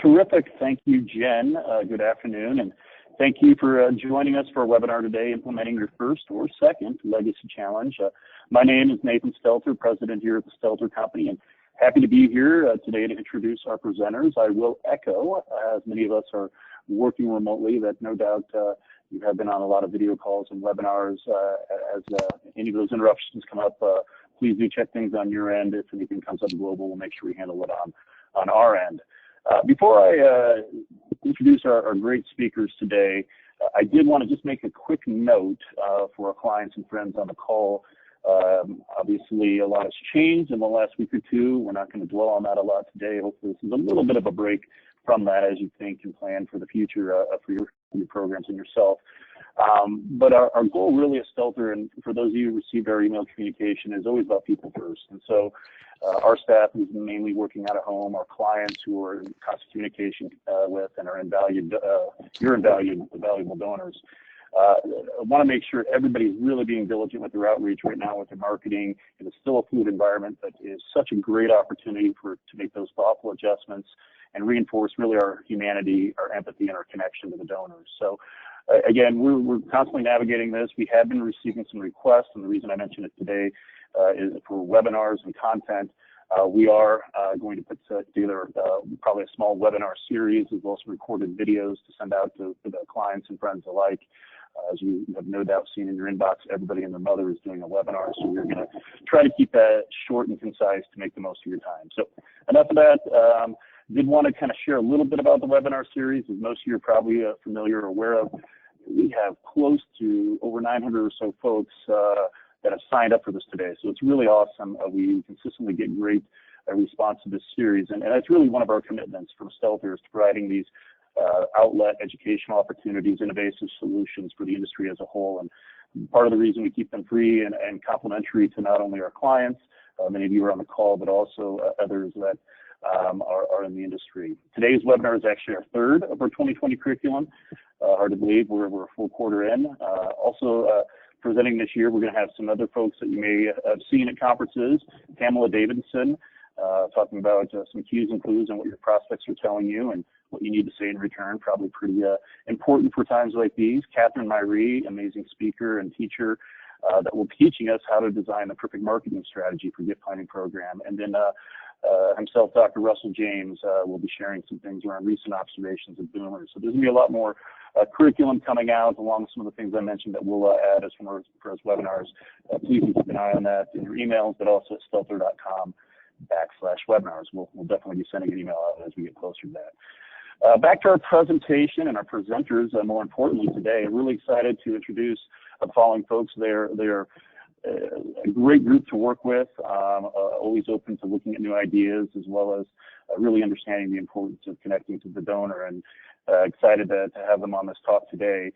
Terrific. Thank you, Jen. Good afternoon, and thank you for joining us for our webinar today, Implementing Your First or Second Legacy Challenge. My name is Nathan Stelter, president here at the Stelter Company, and happy to be here today to introduce our presenters. I will echo, as many of us are working remotely, that no doubt you have been on a lot of video calls and webinars. As any of those interruptions come up, please do check things on your end. If anything comes up global, we'll make sure we handle it on our end. Before I introduce our great speakers today, I did want to just make a quick note for our clients and friends on the call. Obviously, a lot has changed in the last week or two. We're not going to dwell on that a lot today. Hopefully, this is a little bit of a break from that as you think and plan for the future for your programs and yourself. But our goal really at Stelter, and for those of you who received our email communication, is always about people first. And so our staff is mainly working out of home. Our clients who are in constant communication with and are valuable donors. I want to make sure everybody's really being diligent with their outreach right now with their marketing. It is still a fluid environment, but it is such a great opportunity to make those thoughtful adjustments and reinforce really our humanity, our empathy, and our connection to the donors. So again, we're constantly navigating this. We have been receiving some requests, and the reason I mention it today is for webinars and content. We are going to put together probably a small webinar series as well as recorded videos to send out to the clients and friends alike. As you have no doubt seen in your inbox, everybody and their mother is doing a webinar, so we're going to try to keep that short and concise to make the most of your time. So enough of that. Did want to kind of share a little bit about the webinar series. As most of you are probably familiar or aware of, we have close to over 900 or so folks that have signed up for this today. So it's really awesome. We consistently get great response to this series. And that's really one of our commitments from Stelter, is to providing these outlet educational opportunities, innovative solutions for the industry as a whole. And part of the reason we keep them free and complimentary to not only our clients, many of you are on the call, but also others that are in the industry. Today's webinar is actually our third of our 2020 curriculum. Hard to believe we're a full quarter in. Also presenting this year, we're going to have some other folks that you may have seen at conferences. Pamela Davidson talking about some cues and clues on what your prospects are telling you and what you need to say in return, probably pretty important for times like these. Catherine Myree, amazing speaker and teacher that will be teaching us how to design the perfect marketing strategy for gift planning program. And then himself, Dr. Russell James, will be sharing some things around recent observations of boomers. So there's going to be a lot more curriculum coming out along with some of the things I mentioned that we'll add as far as webinars. Please keep an eye on that in your emails, but also at stelter.com/webinars. We'll definitely be sending an email out as we get closer to that. Back to our presentation and our presenters, more importantly today, I'm really excited to introduce the following folks. They're a great group to work with, always open to looking at new ideas as well as really understanding the importance of connecting to the donor, and excited to have them on this talk today.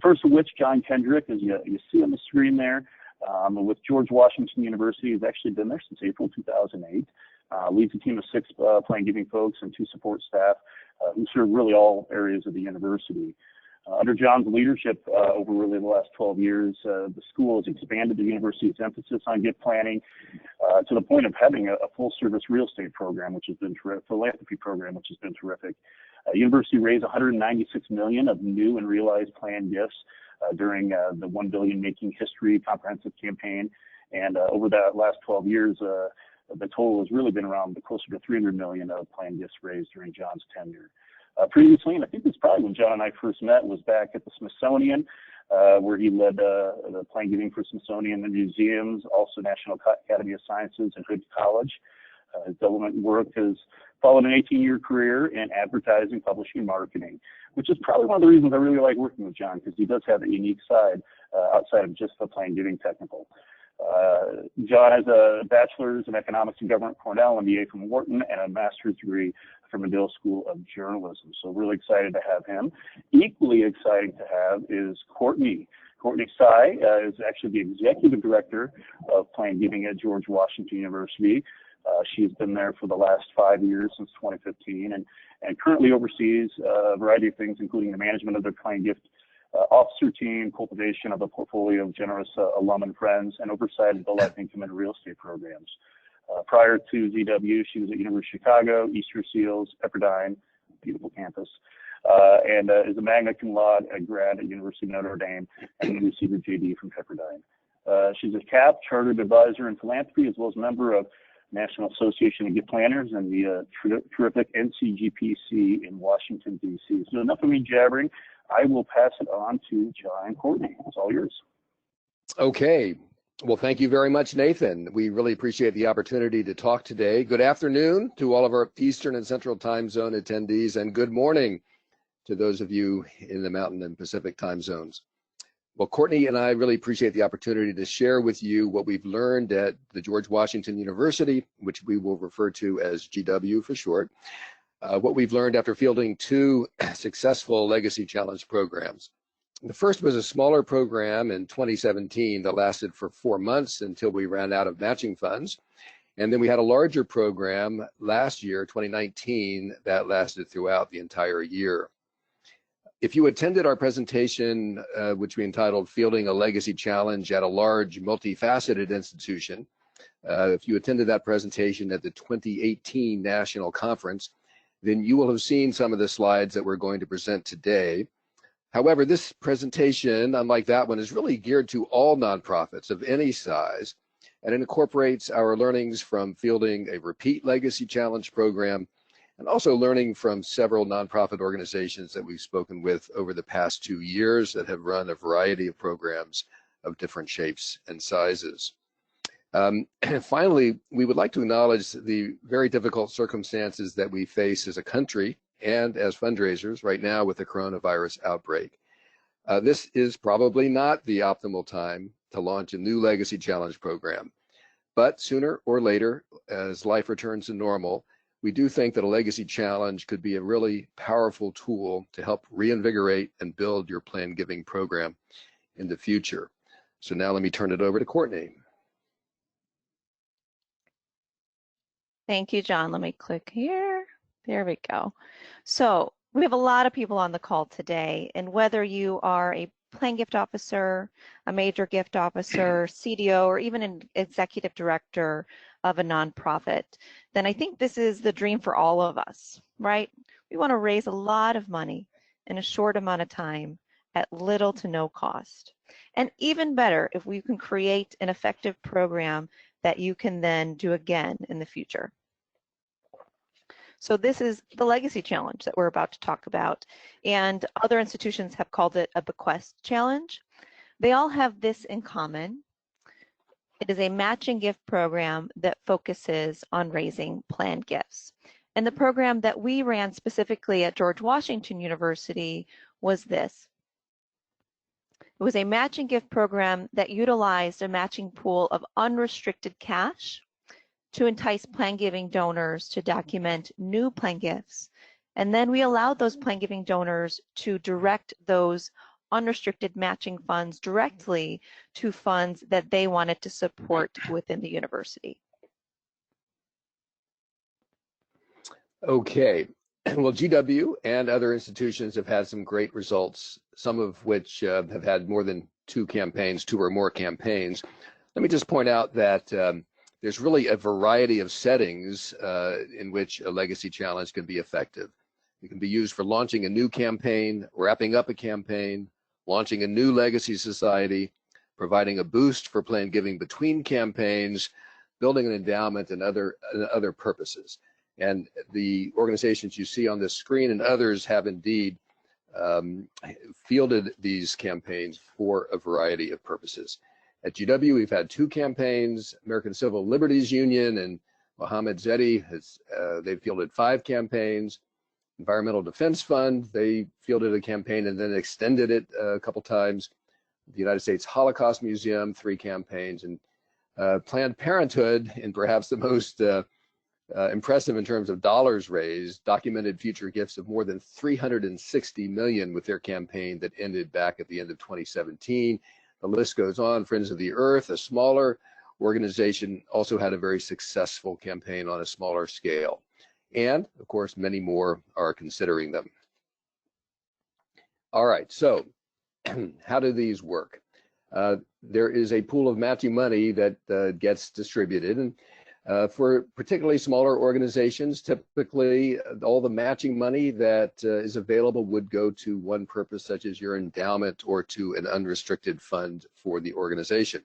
First of which, John Kendrick, as you see on the screen there, with George Washington University. He's actually been there since April 2008. Leads a team of 6 plain giving folks and 2 support staff who serve really all areas of the university. Under John's leadership over really the last 12 years, the school has expanded the university's emphasis on gift planning to the point of having a full-service real estate program, which has been terrific, philanthropy program, which has been terrific. University raised $196 million of new and realized planned gifts during the 1 Billion Making History comprehensive campaign, and over that last 12 years, the total has really been around closer to $300 million of planned gifts raised during John's tenure. Previously, and I think this is probably when John and I first met, was back at the Smithsonian, where he led the planned giving for Smithsonian and museums, also National Academy of Sciences and Hood College. His development work has followed an 18-year career in advertising, publishing, and marketing, which is probably one of the reasons I really like working with John, because he does have a unique side outside of just the planned giving technical. John has a bachelor's in economics and government from Cornell, MBA from Wharton, and a master's degree from Medill School of Journalism. So really excited to have him. Equally exciting to have is Courtney. Courtney Tsai is actually the executive director of planned giving at George Washington University. She's been there for the last 5 years, since 2015, and currently oversees a variety of things, including the management of their planned gift officer team, cultivation of a portfolio of generous alum and friends, and oversight of the life income and real estate programs. Prior to GW, she was at University of Chicago, Easter Seals, Pepperdine, beautiful campus, and is a magna cum laude grad at University of Notre Dame and received her JD from Pepperdine. She's a CAP, Chartered Advisor in Philanthropy, as well as member of National Association of Gift Planners and the terrific NCGPC in Washington, D.C. So enough of me jabbering. I will pass it on to John and Courtney. It's all yours. Okay. Well, thank you very much, Nathan. We really appreciate the opportunity to talk today. Good afternoon to all of our Eastern and Central Time Zone attendees, and good morning to those of you in the Mountain and Pacific time zones. Well, Courtney and I really appreciate the opportunity to share with you what we've learned at the George Washington University, which we will refer to as GW for short, what we've learned after fielding 2 successful Legacy Challenge programs. The first was a smaller program in 2017 that lasted for 4 months until we ran out of matching funds. And then we had a larger program last year, 2019, that lasted throughout the entire year. If you attended our presentation, which we entitled Fielding a Legacy Challenge at a Large Multifaceted Institution, if you attended that presentation at the 2018 National Conference, then you will have seen some of the slides that we're going to present today. However, this presentation, unlike that one, is really geared to all nonprofits of any size, and it incorporates our learnings from fielding a repeat Legacy Challenge program and also learning from several nonprofit organizations that we've spoken with over the past 2 years that have run a variety of programs of different shapes and sizes. Finally, we would like to acknowledge the very difficult circumstances that we face as a country and as fundraisers right now with the coronavirus outbreak. This is probably not the optimal time to launch a new Legacy Challenge program, but sooner or later, as life returns to normal, we do think that a Legacy Challenge could be a really powerful tool to help reinvigorate and build your planned giving program in the future. So now let me turn it over to Courtney. Thank you, John. Let me click here. There we go. So we have a lot of people on the call today, and whether you are a planned gift officer, a major gift officer, CDO, or even an executive director of a nonprofit, then I think this is the dream for all of us, right? We want to raise a lot of money in a short amount of time at little to no cost. And even better, if we can create an effective program that you can then do again in the future. So this is the Legacy Challenge that we're about to talk about, and other institutions have called it a Bequest Challenge. They all have this in common. It is a matching gift program that focuses on raising planned gifts. And the program that we ran specifically at George Washington University was this. It was a matching gift program that utilized a matching pool of unrestricted cash to entice planned giving donors to document new planned gifts. And then we allowed those planned giving donors to direct those unrestricted matching funds directly to funds that they wanted to support within the university. Okay. Well, GW and other institutions have had some great results, some of which have had more than 2 campaigns, 2 or more campaigns. Let me just point out that there's really a variety of settings in which a Legacy Challenge can be effective. It can be used for launching a new campaign, wrapping up a campaign, launching a new legacy society, providing a boost for planned giving between campaigns, building an endowment, and other purposes. And the organizations you see on this screen and others have indeed fielded these campaigns for a variety of purposes. At GW, we've had 2 campaigns. American Civil Liberties Union and Mohammed Zedi, they've fielded 5 campaigns. Environmental Defense Fund, they fielded a campaign and then extended it a couple times. The United States Holocaust Museum, 3 campaigns. And Planned Parenthood, and perhaps the most impressive in terms of dollars raised, documented future gifts of more than $360 million with their campaign that ended back at the end of 2017. The list goes on. Friends of the Earth, a smaller organization, also had a very successful campaign on a smaller scale. And, of course, many more are considering them. All right, so how do these work? There is a pool of matching money that gets distributed, and For particularly smaller organizations, typically all the matching money that is available would go to one purpose, such as your endowment or to an unrestricted fund for the organization.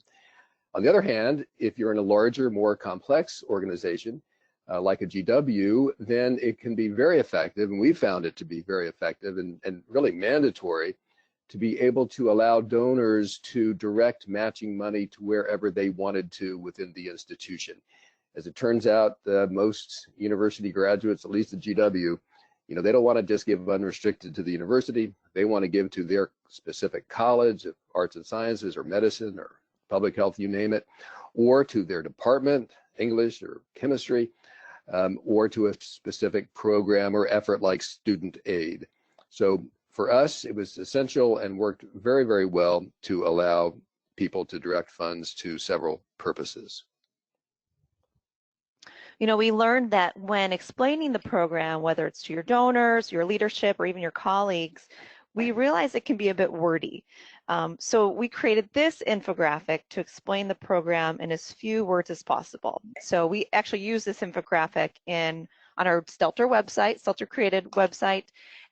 On the other hand, if you're in a larger, more complex organization, like a GW, then it can be very effective, and we found it to be very effective and really mandatory to be able to allow donors to direct matching money to wherever they wanted to within the institution. As it turns out, most university graduates, at least at GW, they don't want to just give unrestricted to the university. They want to give to their specific college of arts and sciences or medicine or public health, you name it, or to their department, English or chemistry, or to a specific program or effort like student aid. So for us, it was essential and worked very, very well to allow people to direct funds to several purposes. We learned that when explaining the program, whether it's to your donors, your leadership, or even your colleagues, we realized it can be a bit wordy. So we created this infographic to explain the program in as few words as possible. So we actually use this infographic on our Stelter website, Stelter created website,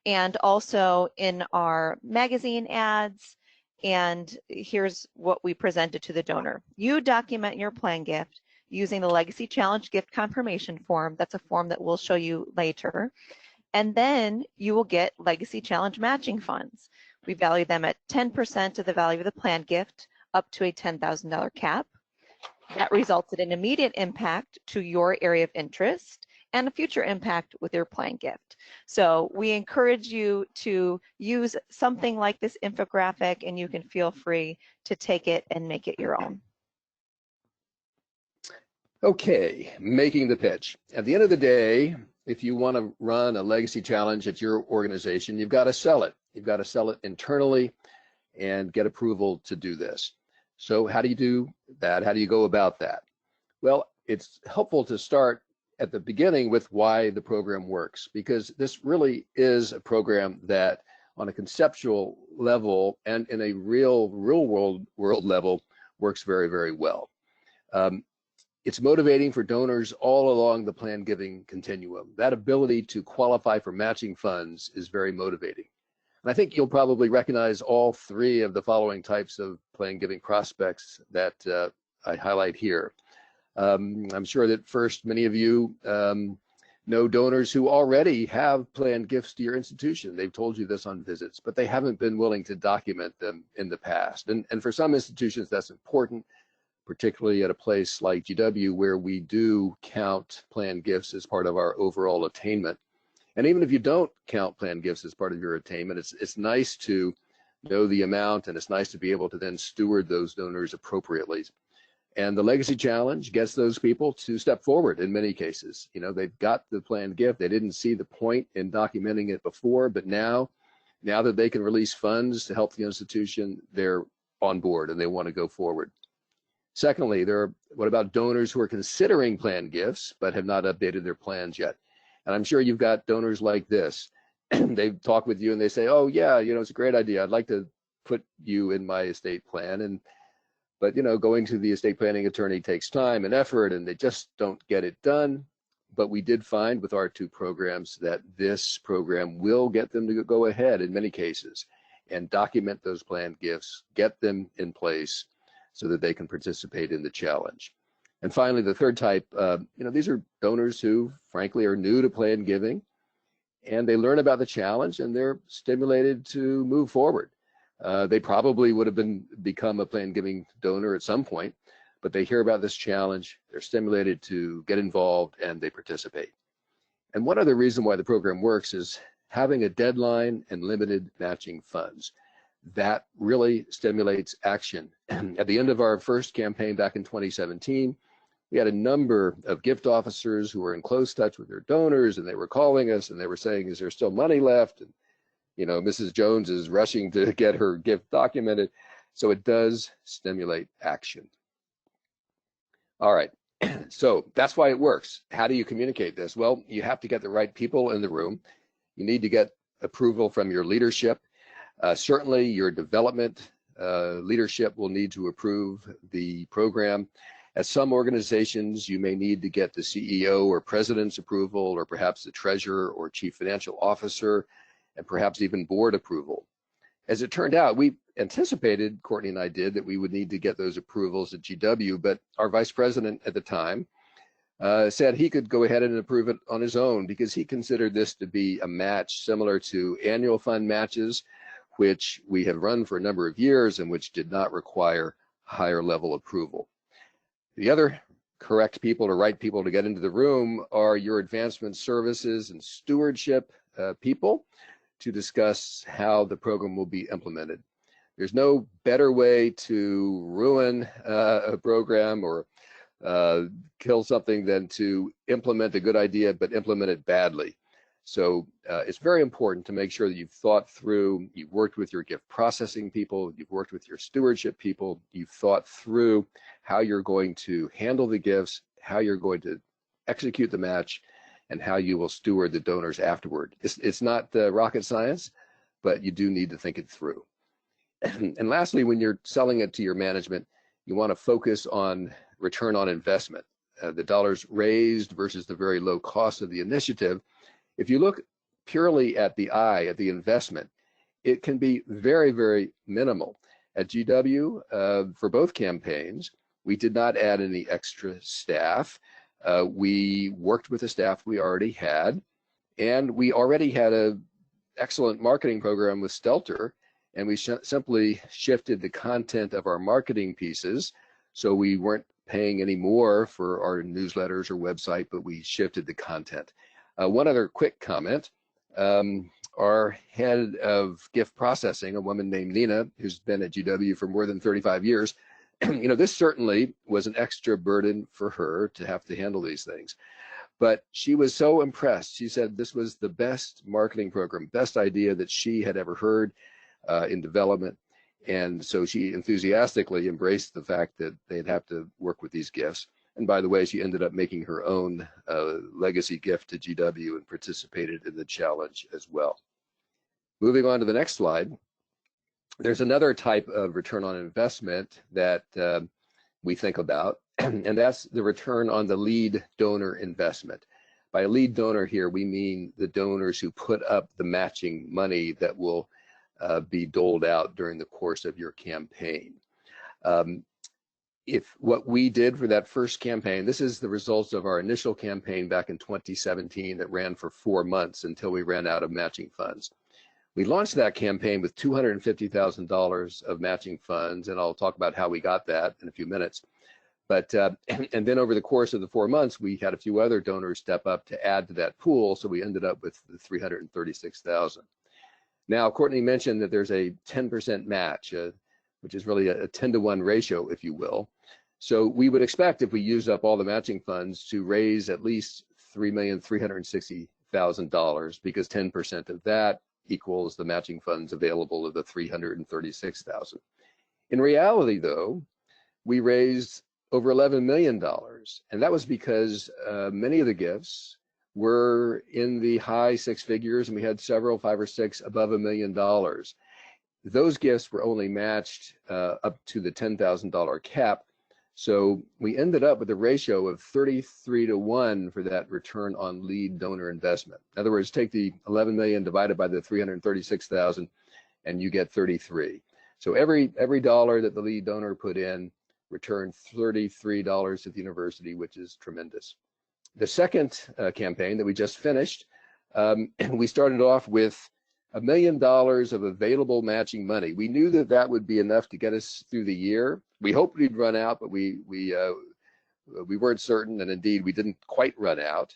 and also in our magazine ads. And here's what we presented to the donor. You document your plan gift using the Legacy Challenge gift confirmation form. That's a form that we'll show you later. And then you will get Legacy Challenge matching funds. We value them at 10% of the value of the plan gift, up to a $10,000 cap. That results in an immediate impact to your area of interest and a future impact with your plan gift. So we encourage you to use something like this infographic, and you can feel free to take it and make it your own. Okay, making the pitch. At the end of the day, if you want to run a legacy challenge at your organization, you've got to sell it. You've got to sell it internally and get approval to do this. So how do you do that? How do you go about that? Well, it's helpful to start at the beginning with why the program works, because this really is a program that on a conceptual level and in a real world level works very, very well. It's motivating for donors all along the plan giving continuum. That ability to qualify for matching funds is very motivating. And I think you'll probably recognize all three of the following types of plan giving prospects that I highlight here. I'm sure that first, many of you know donors who already have planned gifts to your institution. They've told you this on visits, but they haven't been willing to document them in the past. And for some institutions, that's important, particularly at a place like GW, where we do count planned gifts as part of our overall attainment. And even if you don't count planned gifts as part of your attainment, it's nice to know the amount, and it's nice to be able to then steward those donors appropriately. And the Legacy Challenge gets those people to step forward in many cases. They've got the planned gift. They didn't see the point in documenting it before, but now that they can release funds to help the institution, they're on board and they want to go forward. Secondly, what about donors who are considering planned gifts but have not updated their plans yet? And I'm sure you've got donors like this. They talk with you and they say, oh yeah, it's a great idea. I'd like to put you in my estate plan. But going to the estate planning attorney takes time and effort, and they just don't get it done. But we did find with our two programs that this program will get them to go ahead in many cases and document those planned gifts, get them in place so that they can participate in the challenge. And finally, the third type, these are donors who frankly are new to plan giving, and they learn about the challenge and they're stimulated to move forward. They probably would have become a plan giving donor at some point, but they hear about this challenge, they're stimulated to get involved, and they participate. And one other reason why the program works is having a deadline and limited matching funds. That really stimulates action. At the end of our first campaign back in 2017, we had a number of gift officers who were in close touch with their donors, and they were calling us and they were saying, is there still money left? And Mrs. Jones is rushing to get her gift documented. So it does stimulate action. All right, so that's why it works. How do you communicate this? Well, you have to get the right people in the room. You need to get approval from your leadership. Certainly your development leadership will need to approve the program. At some organizations, you may need to get the CEO or president's approval, or perhaps the treasurer or chief financial officer, and perhaps even board approval. As it turned out, we anticipated, Courtney and I did, that we would need to get those approvals at GW, but our vice president at the time said he could go ahead and approve it on his own because he considered this to be a match similar to annual fund matches, which we have run for a number of years and which did not require higher level approval. The other correct people or right people to get into the room are your advancement services and stewardship people to discuss how the program will be implemented. There's no better way to ruin a program or kill something than to implement a good idea but implement it badly. So it's very important to make sure that you've thought through, you've worked with your gift processing people, you've worked with your stewardship people, you've thought through how you're going to handle the gifts, how you're going to execute the match, and how you will steward the donors afterward. It's not rocket science, but you do need to think it through. And lastly, when you're selling it to your management, you want to focus on return on investment, the dollars raised versus the very low cost of the initiative. If you look purely at the investment, it can be very, very minimal. At GW, for both campaigns, we did not add any extra staff. We worked with the staff we already had, and we already had an excellent marketing program with Stelter, and we simply shifted the content of our marketing pieces, so we weren't paying any more for our newsletters or website, but we shifted the content. One other quick comment, our head of gift processing, a woman named Nina, who's been at GW for more than 35 years, this certainly was an extra burden for her to have to handle these things. But she was so impressed. She said this was the best marketing program, best idea that she had ever heard in development. And so she enthusiastically embraced the fact that they'd have to work with these gifts. And by the way, she ended up making her own legacy gift to GW and participated in the challenge as well. Moving on to the next slide, there's another type of return on investment that we think about, and that's the return on the lead donor investment. By a lead donor here, we mean the donors who put up the matching money that will be doled out during the course of your campaign. If what we did for that first campaign, this is the results of our initial campaign back in 2017 that ran for 4 months until we ran out of matching funds. We launched that campaign with $250,000 of matching funds, and I'll talk about how we got that in a few minutes. But and then over the course of the 4 months, we had a few other donors step up to add to that pool, so we ended up with the $336,000. Now, Courtney mentioned that there's a 10% match, which is really a 10-to-1 ratio, if you will. So we would expect, if we use up all the matching funds, to raise at least $3,360,000, because 10% of that equals the matching funds available of the $336,000. In reality, though, we raised over $11 million, and that was because many of the gifts were in the high six figures, and we had several, 5 or 6, above $1 million. Those gifts were only matched up to the $10,000 cap, so we ended up with a ratio of 33-to-1 for that return on lead donor investment. In other words, take the 11 million divided by the 336,000, and you get 33. So every dollar that the lead donor put in returned $33 to the university, which is tremendous. The second campaign that we just finished, we started off with $1 million of available matching money. We knew that that would be enough to get us through the year. We hoped we'd run out, but we weren't certain, and indeed we didn't quite run out.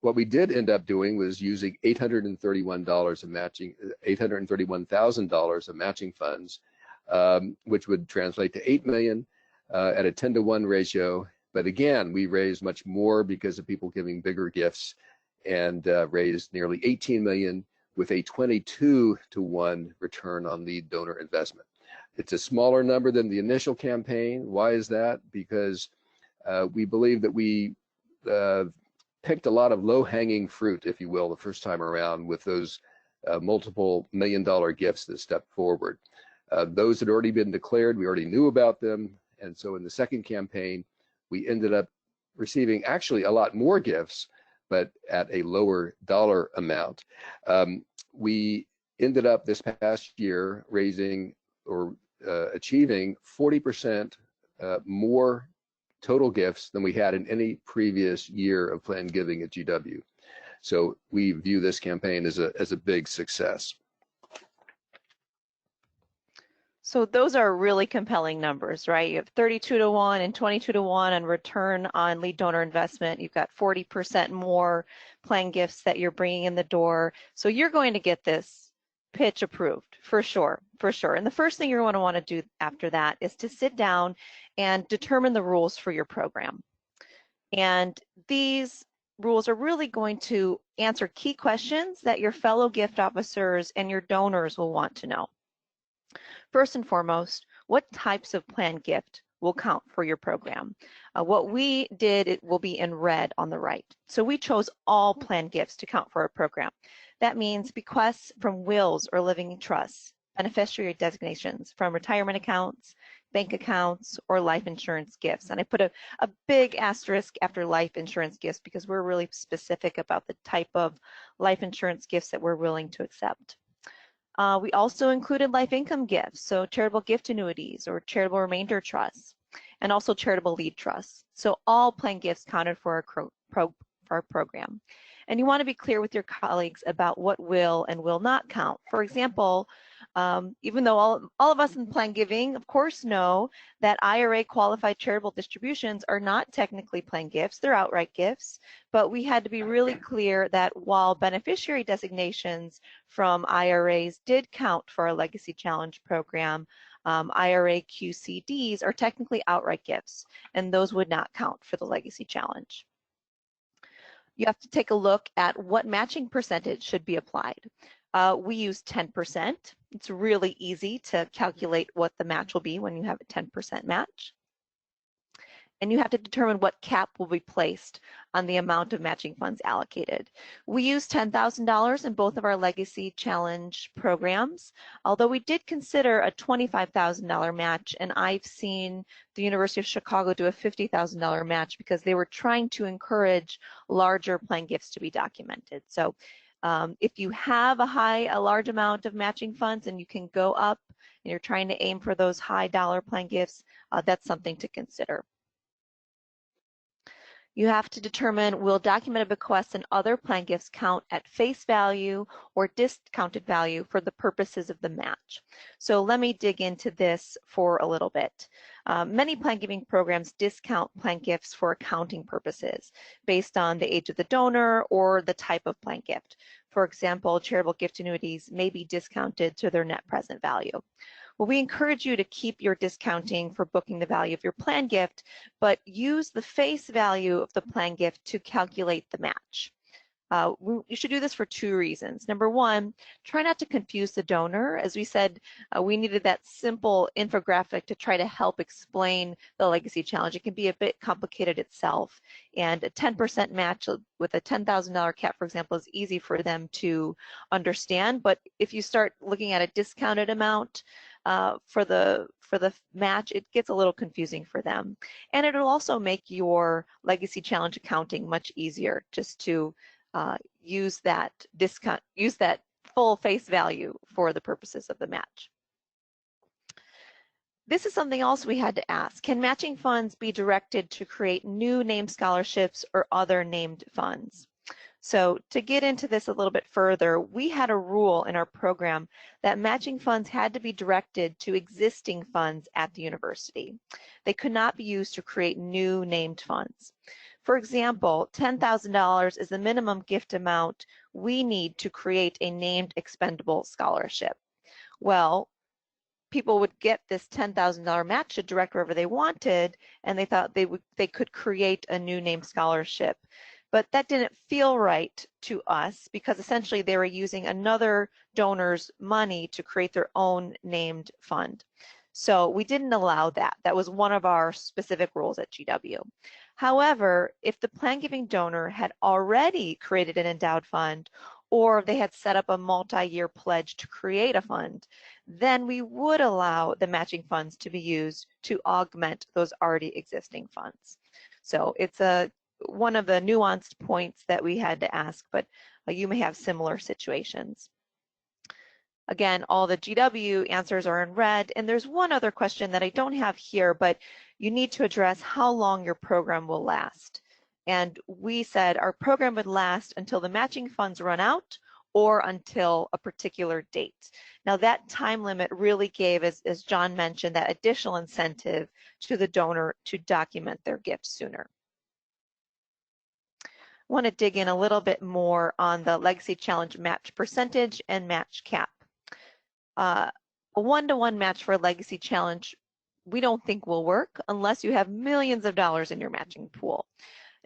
What we did end up doing was using $831,000 of matching funds, which would translate to $8 million at a 10-to-1 ratio. But again, we raised much more because of people giving bigger gifts, and raised nearly $18 million with a 22-to-1 return on lead donor investment. It's a smaller number than the initial campaign. Why is that? Because we believe that we picked a lot of low-hanging fruit, if you will, the first time around with those multiple million-dollar gifts that stepped forward. Those had already been declared. We already knew about them. And so in the second campaign, we ended up receiving actually a lot more gifts, but at a lower dollar amount. We ended up this past year raising or achieving 40% more total gifts than we had in any previous year of planned giving at GW. So we view this campaign as a big success. So those are really compelling numbers, right? You have 32 to 1 and 22 to 1 on return on lead donor investment. You've got 40% more planned gifts that you're bringing in the door. So you're going to get this pitch approved for sure, for sure. And the first thing you're going to want to do after that is to sit down and determine the rules for your program. And these rules are really going to answer key questions that your fellow gift officers and your donors will want to know. First and foremost, what types of planned gift will count for your program? What we did, it will be in red on the right. So we chose all planned gifts to count for our program. That means bequests from wills or living trusts, beneficiary designations from retirement accounts, bank accounts, or life insurance gifts. And I put a big asterisk after life insurance gifts because we're really specific about the type of life insurance gifts that we're willing to accept. We also included life income gifts, so charitable gift annuities or charitable remainder trusts, and also charitable lead trusts. So all planned gifts counted for our program. And you want to be clear with your colleagues about what will and will not count. For example, even though all of us in planned giving, of course, know that IRA qualified charitable distributions are not technically planned gifts, they're outright gifts, but we had to be really clear that while beneficiary designations from IRAs did count for our Legacy Challenge program, IRA QCDs are technically outright gifts, and those would not count for the Legacy Challenge. You have to take a look at what matching percentage should be applied. We use 10%. It's really easy to calculate what the match will be when you have a 10% match. And you have to determine what cap will be placed on the amount of matching funds allocated. We use $10,000 in both of our Legacy Challenge programs, although we did consider a $25,000 match, and I've seen the University of Chicago do a $50,000 match because they were trying to encourage larger planned gifts to be documented. So if you have a large amount of matching funds and you can go up and you're trying to aim for those high dollar planned gifts, that's something to consider. You have to determine, will documented bequests and other planned gifts count at face value or discounted value for the purposes of the match? So let me dig into this for a little bit. Many planned giving programs discount planned gifts for accounting purposes based on the age of the donor or the type of planned gift. For example, charitable gift annuities may be discounted to their net present value. Well, we encourage you to keep your discounting for booking the value of your planned gift, but use the face value of the planned gift to calculate the match. You should do this for two reasons. Number one, try not to confuse the donor. As we said, we needed that simple infographic to try to help explain the Legacy Challenge. It can be a bit complicated itself, and a 10% match with a $10,000 cap, for example, is easy for them to understand. But if you start looking at a discounted amount for the match, it gets a little confusing for them. And it'll also make your Legacy Challenge accounting much easier just to use that full face value for the purposes of the match. This is something else we had to ask. Can matching funds be directed to create new named scholarships or other named funds? So to get into this a little bit further, we had a rule in our program that matching funds had to be directed to existing funds at the university. They could not be used to create new named funds. For example, $10,000 is the minimum gift amount we need to create a named expendable scholarship. Well, people would get this $10,000 match to direct wherever they wanted, and they thought they could create a new named scholarship. But that didn't feel right to us because essentially they were using another donor's money to create their own named fund. So we didn't allow that. That was one of our specific rules at GW. However, if the plan giving donor had already created an endowed fund or they had set up a multi-year pledge to create a fund, then we would allow the matching funds to be used to augment those already existing funds. So it's one of the nuanced points that we had to ask, but you may have similar situations. Again, all the GW answers are in red, and there's one other question that I don't have here, but you need to address how long your program will last. And we said our program would last until the matching funds run out or until a particular date. Now that time limit really gave, as John mentioned, that additional incentive to the donor to document their gift sooner. I want to dig in a little bit more on the Legacy Challenge match percentage and match cap. A one-to-one match for a Legacy Challenge we don't think will work unless you have millions of dollars in your matching pool.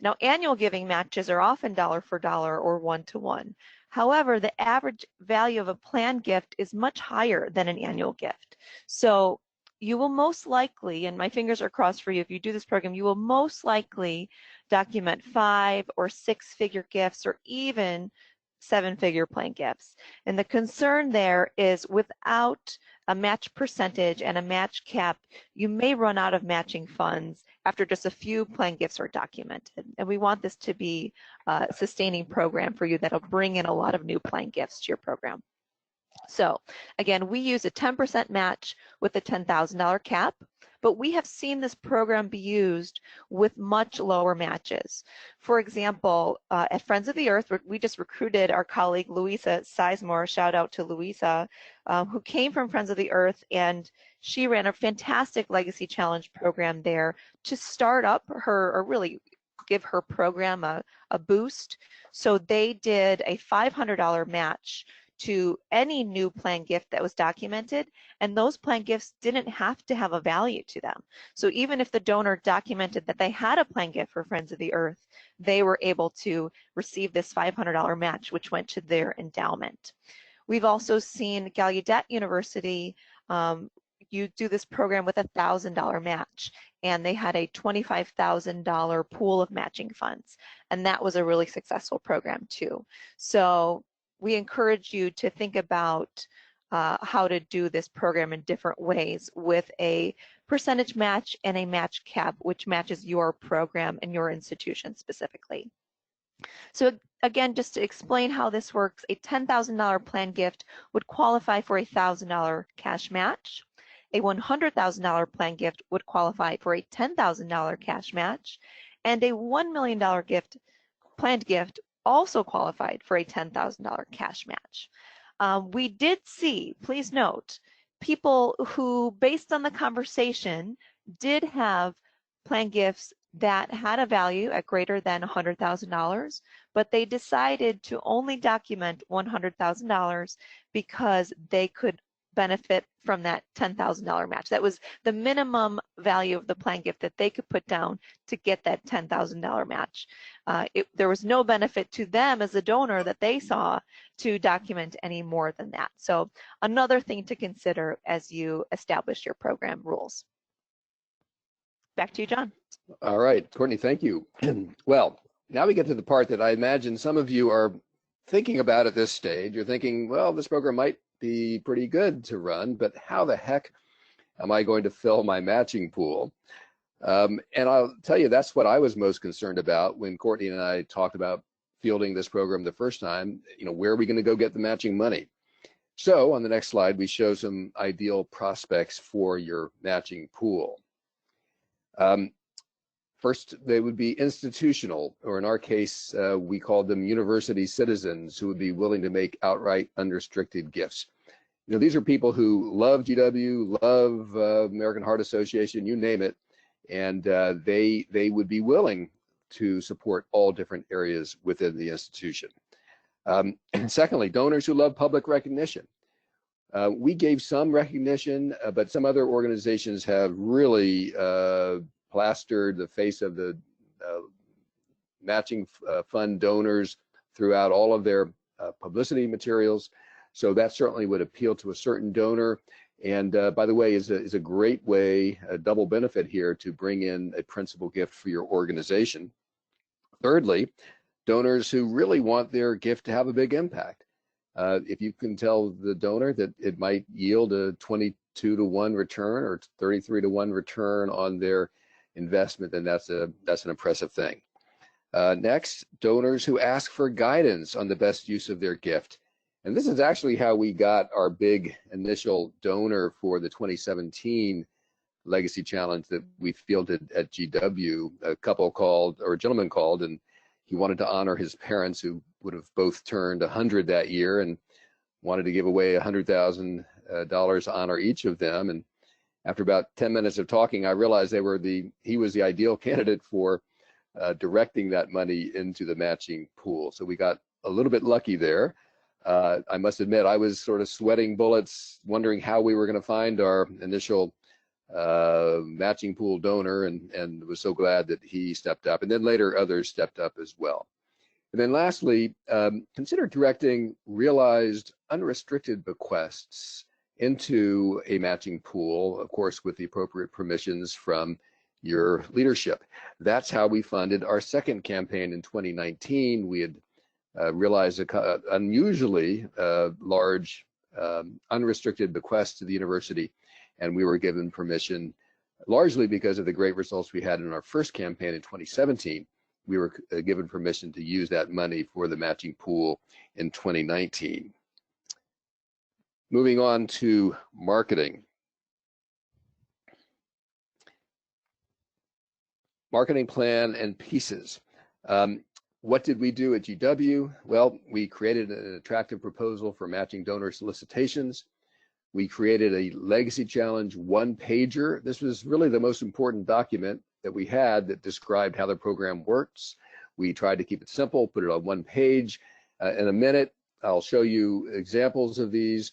Now, annual giving matches are often dollar for dollar or one-to-one. However, the average value of a planned gift is much higher than an annual gift. So you will most likely, and my fingers are crossed for you, if you do this program, you will most likely document 5 or 6-figure gifts or even 7-figure planned gifts. And the concern there is without a match percentage and a match cap, you may run out of matching funds after just a few planned gifts are documented. And we want this to be a sustaining program for you that'll bring in a lot of new planned gifts to your program. So again, we use a 10% match with a $10,000 cap, but we have seen this program be used with much lower matches. For example, at Friends of the Earth, we just recruited our colleague Louisa Sizemore, shout out to Louisa, who came from Friends of the Earth, and she ran a fantastic Legacy Challenge program there to start up her, or really give her program a boost. So they did a $500 match to any new planned gift that was documented, and those planned gifts didn't have to have a value to them. So even if the donor documented that they had a planned gift for Friends of the Earth, they were able to receive this $500 match, which went to their endowment. We've also seen Gallaudet University you do this program with a $1,000 match, and they had a $25,000 pool of matching funds, and that was a really successful program too. So we encourage you to think about how to do this program in different ways with a percentage match and a match cap, which matches your program and your institution specifically. So again, just to explain how this works, a $10,000 planned gift would qualify for a $1,000 cash match. A $100,000 planned gift would qualify for a $10,000 cash match, and a $1 million planned gift also qualified for a $10,000 cash match. We did see, please note, people who, based on the conversation, did have planned gifts that had a value at greater than $100,000, but they decided to only document $100,000 because they could benefit from that $10,000 match. That was the minimum value of the planned gift that they could put down to get that $10,000 match. There was no benefit to them as a donor that they saw to document any more than that. So another thing to consider as you establish your program rules. Back to you, John. All right, Courtney, thank you. Well, now we get to the part that I imagine some of you are thinking about at this stage. You're thinking, well, this program might be pretty good to run, but how the heck am I going to fill my matching pool? And I'll tell you, that's what I was most concerned about when Courtney and I talked about fielding this program the first time. You know, where are we going to go get the matching money? So on the next slide, we show some ideal prospects for your matching pool. First, they would be institutional, or in our case, we called them university citizens who would be willing to make outright unrestricted gifts. You know, these are people who love GW, love American Heart Association, you name it, and they would be willing to support all different areas within the institution. And secondly, donors who love public recognition. We gave some recognition, but some other organizations have really plastered the face of the matching fund donors throughout all of their publicity materials. So that certainly would appeal to a certain donor. And by the way, is a great way, a double benefit here, to bring in a principal gift for your organization. Thirdly, donors who really want their gift to have a big impact. If you can tell the donor that it might yield a 22-to-1 return or 33-to-1 return on their investment, then that's an impressive thing. Next, donors who ask for guidance on the best use of their gift. And this is actually how we got our big initial donor for the 2017 Legacy Challenge that we fielded at GW. A gentleman called, and he wanted to honor his parents who would have both turned 100 that year, and wanted to give away $100,000 to honor each of them. And after about 10 minutes of talking, I realized he was the ideal candidate for directing that money into the matching pool. So we got a little bit lucky there. I must admit, I was sort of sweating bullets, wondering how we were going to find our initial matching pool donor, and was so glad that he stepped up. And then later others stepped up as well. And then lastly, consider directing realized unrestricted bequests into a matching pool, of course, with the appropriate permissions from your leadership. That's how we funded our second campaign in 2019. We had realized an unusually large unrestricted bequest to the university, and we were given permission, largely because of the great results we had in our first campaign in 2017. We were given permission to use that money for the matching pool in 2019. Moving on to marketing. Marketing plan and pieces. What did we do at GW? Well, we created an attractive proposal for matching donor solicitations. We created a Legacy Challenge one-pager. This was really the most important document that we had that described how the program works. We tried to keep it simple, put it on one page. In a minute, I'll show you examples of these.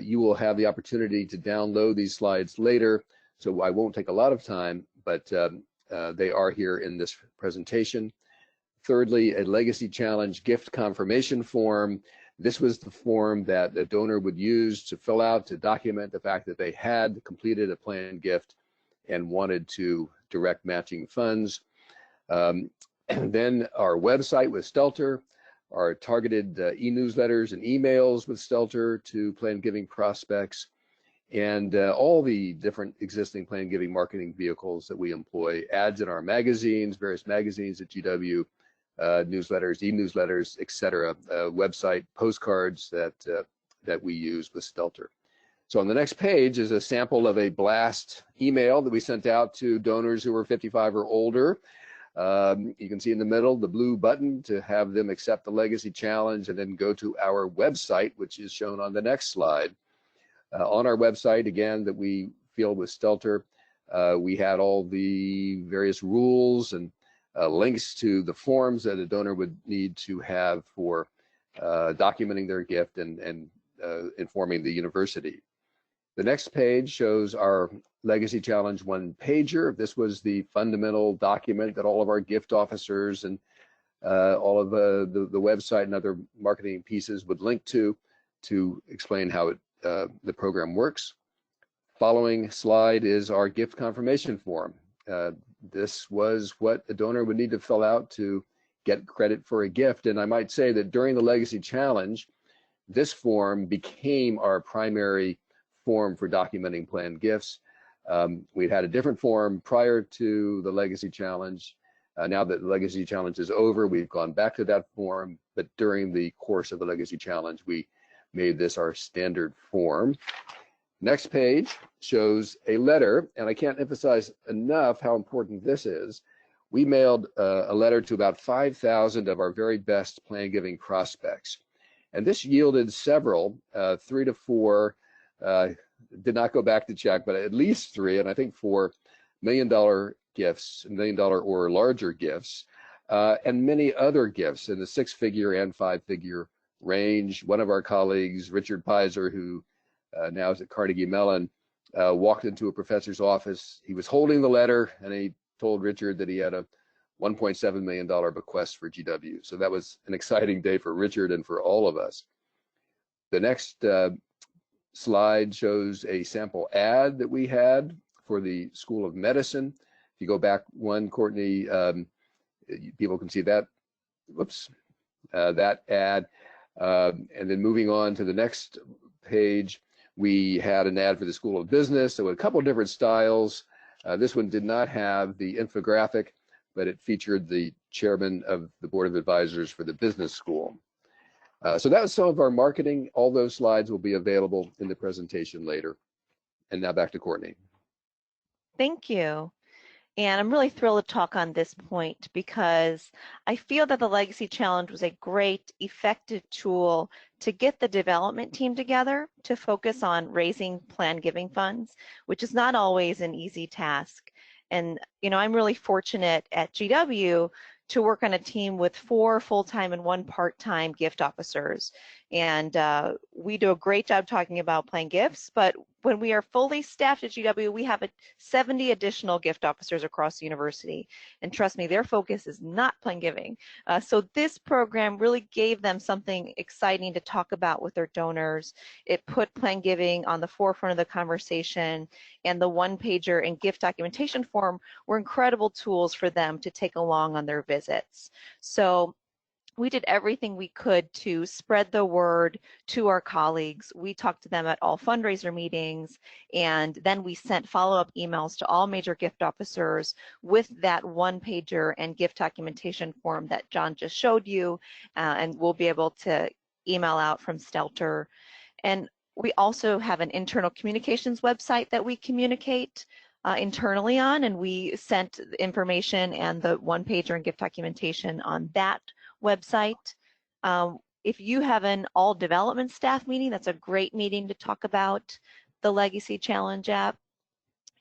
You will have the opportunity to download these slides later, so I won't take a lot of time, but they are here in this presentation. Thirdly, a Legacy Challenge gift confirmation form. This was the form that the donor would use to fill out to document the fact that they had completed a planned gift and wanted to direct matching funds. And then our website with Stelter, our targeted e-newsletters and emails with Stelter to planned giving prospects, and all the different existing planned giving marketing vehicles that we employ, ads in our magazines, various magazines at GW, newsletters, e-newsletters, etc., website postcards that we use with Stelter. So on the next page is a sample of a blast email that we sent out to donors who were 55 or older. You can see in the middle the blue button to have them accept the Legacy Challenge and then go to our website, which is shown on the next slide. On our website, again, that we field with Stelter, we had all the various rules and links to the forms that a donor would need to have for documenting their gift and informing the university. The next page shows our Legacy Challenge one-pager. This was the fundamental document that all of our gift officers and all of the website and other marketing pieces would link to explain how the program works. Following slide is our gift confirmation form. This was what a donor would need to fill out to get credit for a gift. And I might say that during the Legacy Challenge, this form became our primary form for documenting planned gifts. We'd had a different form prior to the Legacy Challenge. Now that the Legacy Challenge is over, we've gone back to that form, but during the course of the Legacy Challenge, we made this our standard form. Next page shows a letter, and I can't emphasize enough how important this is. We mailed a letter to about 5,000 of our very best planned giving prospects. And this yielded several, 3 to 4, did not go back to check, but at least 3, and I think 4 $1 million gifts, $1 million or larger gifts, and many other gifts in the 6-figure and 5-figure range. One of our colleagues, Richard Pizer, who now is at Carnegie Mellon, walked into a professor's office. He was holding the letter, and he told Richard that he had a $1.7 million bequest for GW. So that was an exciting day for Richard and for all of us. The next slide shows a sample ad that we had for the School of Medicine. If you go back one, Courtney, people can see that, whoops, that ad. And then moving on to the next page, we had an ad for the School of Business. So a couple of different styles. This one did not have the infographic, but it featured the chairman of the Board of Advisors for the business school. So that was some of our marketing. All those slides will be available in the presentation later. And now back to Courtney. Thank you. And I'm really thrilled to talk on this point because I feel that the Legacy Challenge was a great, effective tool to get the development team together to focus on raising plan giving funds, which is not always an easy task. And, you know, I'm really fortunate at GW to work on a team with 4 full-time and 1 part-time gift officers. And we do a great job talking about plan gifts, but when we are fully staffed at GW, we have 70 additional gift officers across the university. And trust me, their focus is not plan giving. So this program really gave them something exciting to talk about with their donors. It put plan giving on the forefront of the conversation, and the one-pager and gift documentation form were incredible tools for them to take along on their visits. So we did everything we could to spread the word to our colleagues. We talked to them at all fundraiser meetings, and then we sent follow-up emails to all major gift officers with that one-pager and gift documentation form that John just showed you, and we'll be able to email out from Stelter. And we also have an internal communications website that we communicate internally on, and we sent information and the one-pager and gift documentation on that website. If you have an all development staff meeting, that's a great meeting to talk about the Legacy Challenge app.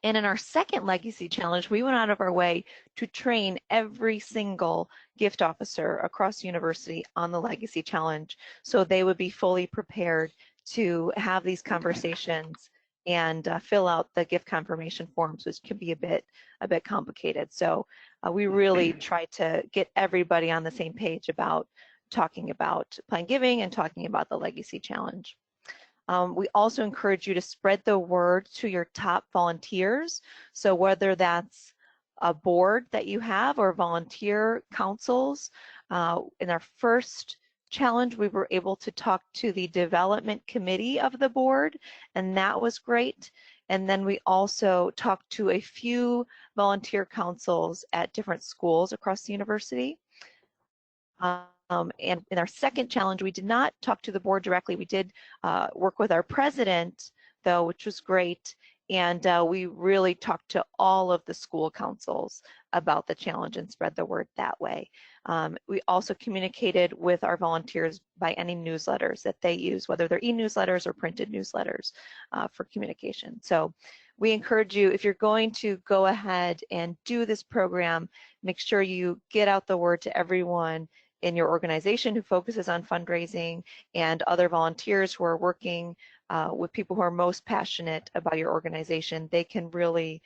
And in our second Legacy Challenge, we went out of our way to train every single gift officer across the university on the Legacy Challenge so they would be fully prepared to have these conversations and fill out the gift confirmation forms, which can be a bit complicated. So we really try to get everybody on the same page about talking about plan giving and talking about the Legacy Challenge. We also encourage you to spread the word to your top volunteers. So whether that's a board that you have or volunteer councils, in our first challenge, we were able to talk to the development committee of the board, and that was great. And then we also talked to a few volunteer councils at different schools across the university. And in our second challenge, we did not talk to the board directly. We did work with our president, though, which was great. And we really talked to all of the school councils about the challenge and spread the word that way. We also communicated with our volunteers by any newsletters that they use, whether they're e-newsletters or printed newsletters for communication. So we encourage you, if you're going to go ahead and do this program, make sure you get out the word to everyone in your organization who focuses on fundraising and other volunteers who are working with people who are most passionate about your organization. They can really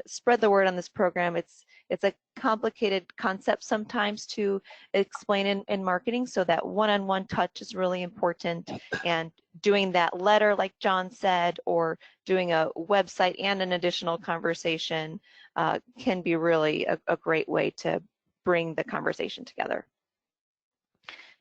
spread the word on this program. It's a complicated concept sometimes to explain in marketing, so that one-on-one touch is really important, and doing that letter like John said, or doing a website and an additional conversation can be really a great way to bring the conversation together.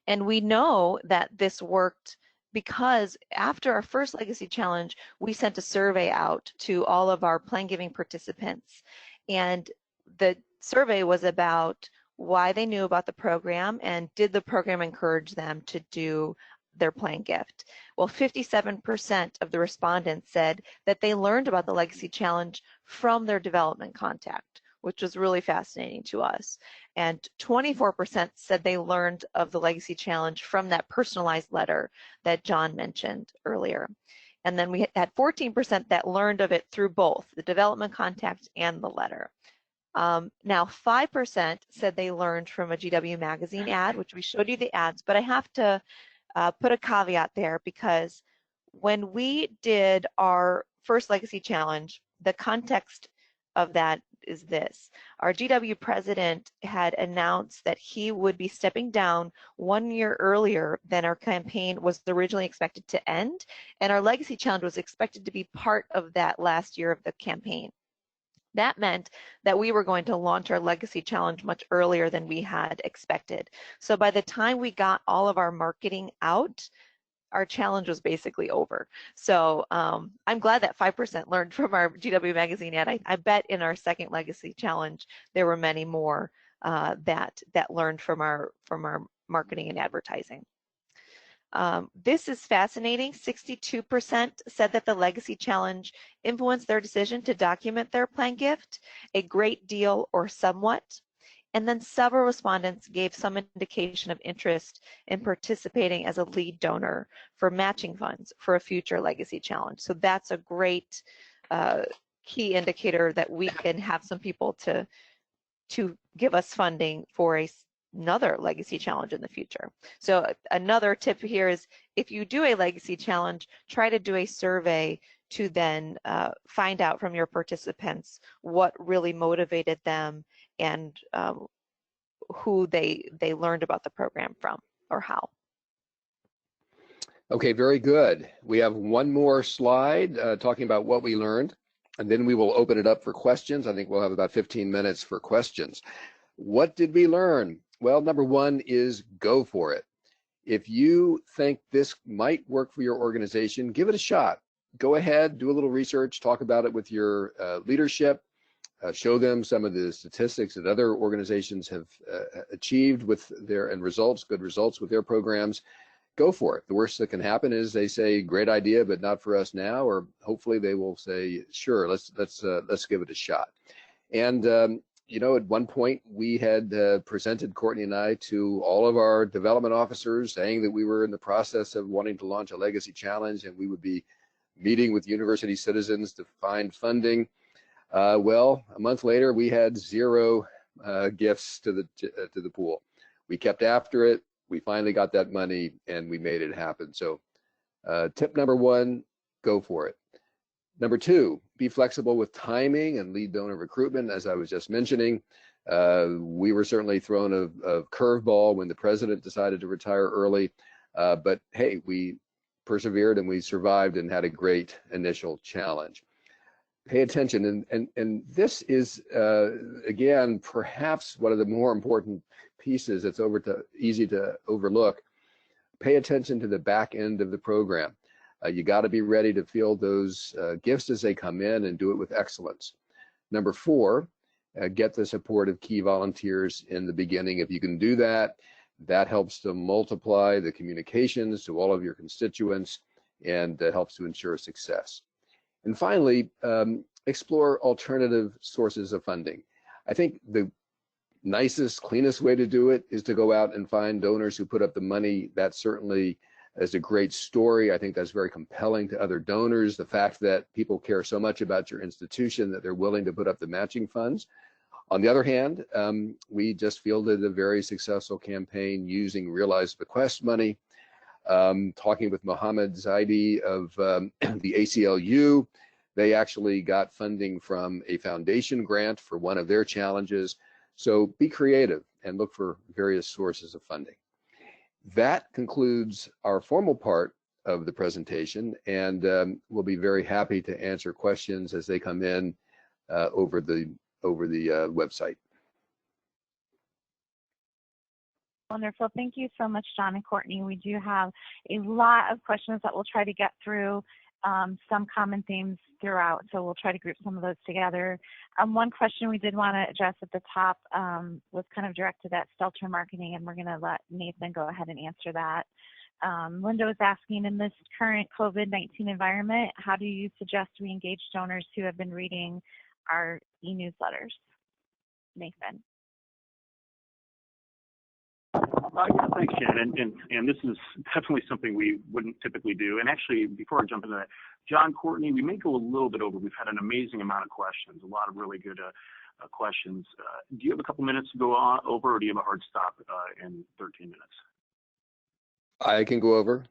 And we know that this worked because after our first Legacy Challenge, we sent a survey out to all of our plan giving participants. And the survey was about why they knew about the program and did the program encourage them to do their plan gift. Well, 57% of the respondents said that they learned about the Legacy Challenge from their development contact, which was really fascinating to us. And 24% said they learned of the Legacy Challenge from that personalized letter that John mentioned earlier. And then we had 14% that learned of it through both the development contact and the letter. Now 5% said they learned from a GW magazine ad, which we showed you the ads, but I have to put a caveat there, because when we did our first Legacy Challenge, the context of that is this. Our GW president had announced that he would be stepping down 1 year earlier than our campaign was originally expected to end, and our Legacy Challenge was expected to be part of that last year of the campaign. That meant that we were going to launch our Legacy Challenge much earlier than we had expected. So by the time we got all of our marketing out, our challenge was basically over. So I'm glad that 5% learned from our GW Magazine ad. I bet in our second legacy challenge there were many more that learned from our marketing and advertising. This is fascinating. 62% said that the Legacy Challenge influenced their decision to document their plan gift a great deal or somewhat. And then several respondents gave some indication of interest in participating as a lead donor for matching funds for a future Legacy Challenge. So that's a great key indicator that we can have some people to give us funding for another Legacy Challenge in the future. So another tip here is if you do a Legacy Challenge, try to do a survey to then find out from your participants what really motivated them and who they learned about the program from or how. Okay, very good. We have one more slide talking about what we learned, and then we will open it up for questions. I think we'll have about 15 minutes for questions. What did we learn? Well, number one is go for it. If you think this might work for your organization, give it a shot. Go ahead, do a little research, talk about it with your leadership, show them some of the statistics that other organizations have achieved with their good results with their programs. Go for it. The worst that can happen is they say, great idea, but not for us now, or hopefully they will say, sure, let's give it a shot. And you know, at one point we had presented, Courtney and I, to all of our development officers saying that we were in the process of wanting to launch a Legacy Challenge and we would be meeting with university citizens to find funding. Well, a month later, we had 0 gifts to the pool. We kept after it. We finally got that money and we made it happen. So tip number one, go for it. Number two, be flexible with timing and lead donor recruitment. As I was just mentioning, we were certainly thrown a curveball when the president decided to retire early. But hey, we persevered and we survived and had a great initial challenge. Pay attention, and this is again perhaps one of the more important pieces that's easy to overlook. Pay attention to the back end of the program. You got to be ready to field those gifts as they come in and do it with excellence. Number 4, get the support of key volunteers in the beginning. If you can do that, that helps to multiply the communications to all of your constituents and helps to ensure success. And finally, explore alternative sources of funding. I think the nicest, cleanest way to do it is to go out and find donors who put up the money. That certainly is a great story. I think that's very compelling to other donors. The fact that people care so much about your institution that they're willing to put up the matching funds. On the other hand, we just fielded a very successful campaign using Realize Bequest money. Talking with Mohammed Zaidi of the ACLU, they actually got funding from a foundation grant for one of their challenges. So be creative and look for various sources of funding. That concludes our formal part of the presentation, and we'll be very happy to answer questions as they come in over the website. Wonderful. Thank you so much, John and Courtney. We do have a lot of questions that we'll try to get through, some common themes throughout, so we'll try to group some of those together. One question we did want to address at the top was kind of directed at Stelter marketing, and we're going to let Nathan go ahead and answer that. Linda was asking, in this current COVID-19 environment, how do you suggest we engage donors who have been reading our e-newsletters? Nathan. Yeah, thanks, Shannon. And this is definitely something we wouldn't typically do. And actually, before I jump into that, John, Courtney, we may go a little bit over. We've had an amazing amount of questions, a lot of really good questions. Do you have a couple minutes to go over, or do you have a hard stop in 13 minutes? I can go over.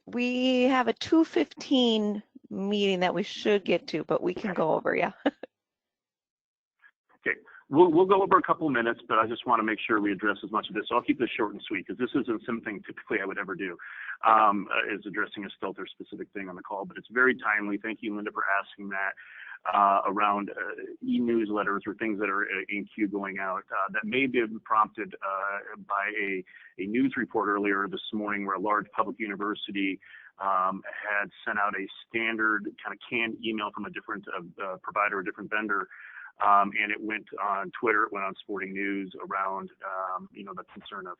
We have a 2:15 meeting that we should get to, but we can go over, yeah. Okay. We'll go over a couple of minutes, but I just want to make sure we address as much of this. So I'll keep this short and sweet because this isn't something typically I would ever do, is addressing a Stelter specific thing on the call, but it's very timely. Thank you, Linda, for asking that. around e-newsletters or things that are in queue going out that may be prompted by a news report earlier this morning where a large public university had sent out a standard kind of canned email from a different provider, a different vendor, and it went on Twitter, it went on Sporting News around, the concern of,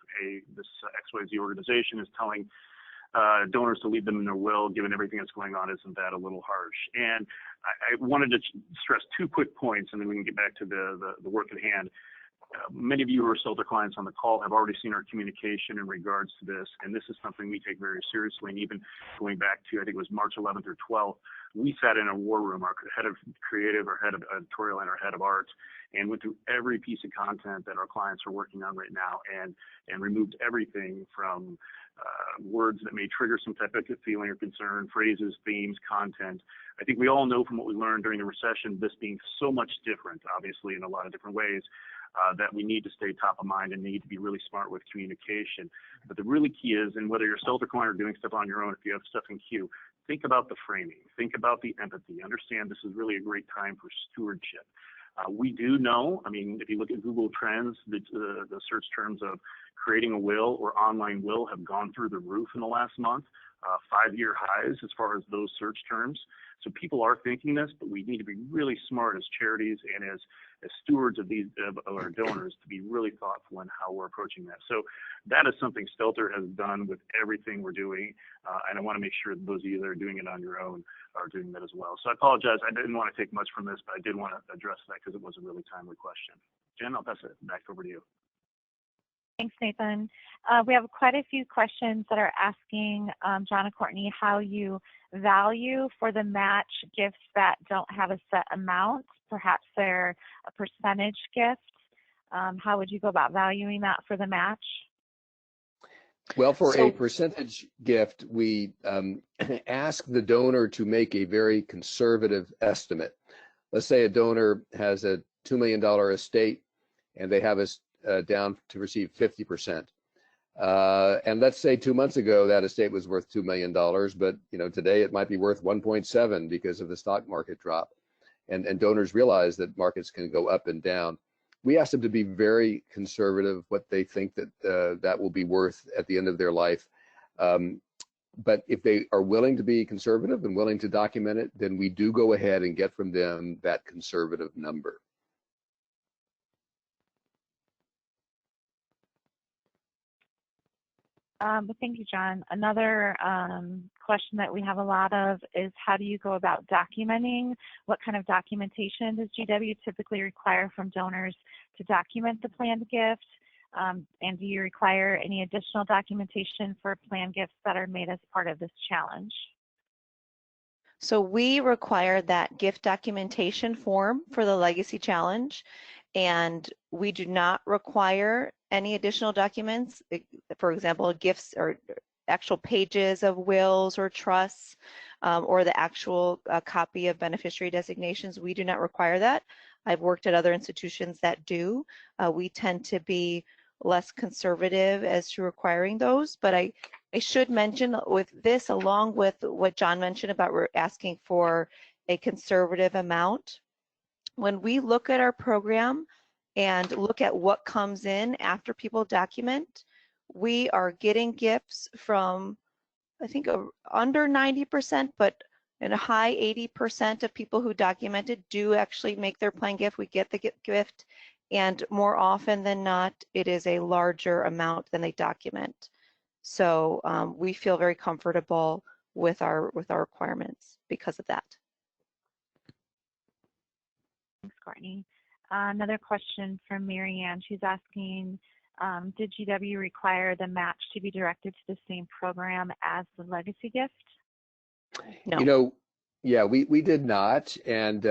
this XYZ organization is telling donors to leave them in their will, given everything that's going on. Isn't that a little harsh? And I wanted to stress 2 quick points, and then we can get back to the work at hand. Many of you who are Stelter clients on the call have already seen our communication in regards to this, and this is something we take very seriously. And even going back to, I think it was March 11th or 12th, we sat in a war room, our head of creative, our head of editorial, and our head of art, and went through every piece of content that our clients are working on right now, and removed everything from words that may trigger some type of feeling or concern, phrases, themes, content. I think we all know from what we learned during the recession, this being so much different, obviously, in a lot of different ways, that we need to stay top of mind and need to be really smart with communication. But the really key is, and whether you're a Stelter client or doing stuff on your own, if you have stuff in queue, think about the framing, think about the empathy, understand this is really a great time for stewardship. We do know, I mean, if you look at Google Trends, the search terms of creating a will or online will have gone through the roof in the last month, 5-year highs as far as those search terms. So people are thinking this, but we need to be really smart as charities and as stewards of our donors to be really thoughtful in how we're approaching that. So that is something Stelter has done with everything we're doing, and I want to make sure that those of you that are doing it on your own are doing that as well. So I apologize, I didn't want to take much from this, but I did want to address that because it was a really timely question. Jen, I'll pass it back over to you. Thanks, Nathan. We have quite a few questions that are asking John and Courtney how you value for the match gifts that don't have a set amount. Perhaps they're a percentage gift. How would you go about valuing that for the match? Well, for a percentage gift, we ask the donor to make a very conservative estimate. Let's say a donor has a $2 million estate and they have us down to receive 50%. And let's say 2 months ago that estate was worth $2 million, but today it might be worth 1.7 because of the stock market drop. And donors realize that markets can go up and down. We ask them to be very conservative, what they think that that will be worth at the end of their life. But if they are willing to be conservative and willing to document it, then we do go ahead and get from them that conservative number. Thank you, John. Another question that we have a lot of is how do you go about documenting? What kind of documentation does GW typically require from donors to document the planned gift? And do you require any additional documentation for planned gifts that are made as part of this challenge? So we require that gift documentation form for the Legacy Challenge, and we do not require any additional documents. For example, gifts or actual pages of wills or trusts, or the actual copy of beneficiary designations. We do not require that. I've worked at other institutions that do. We tend to be less conservative as to requiring those, but I should mention with this, along with what John mentioned about we're asking for a conservative amount, when we look at our program and look at what comes in after people document, we are getting gifts from, I think, under 90%, but in a high 80% of people who documented do actually make their planned gift. We get the gift, and more often than not, it is a larger amount than they document. So we feel very comfortable with our requirements because of that. Thanks, Courtney. Another question from Marianne. She's asking, did GW require the match to be directed to the same program as the legacy gift? No. Yeah, we did not. And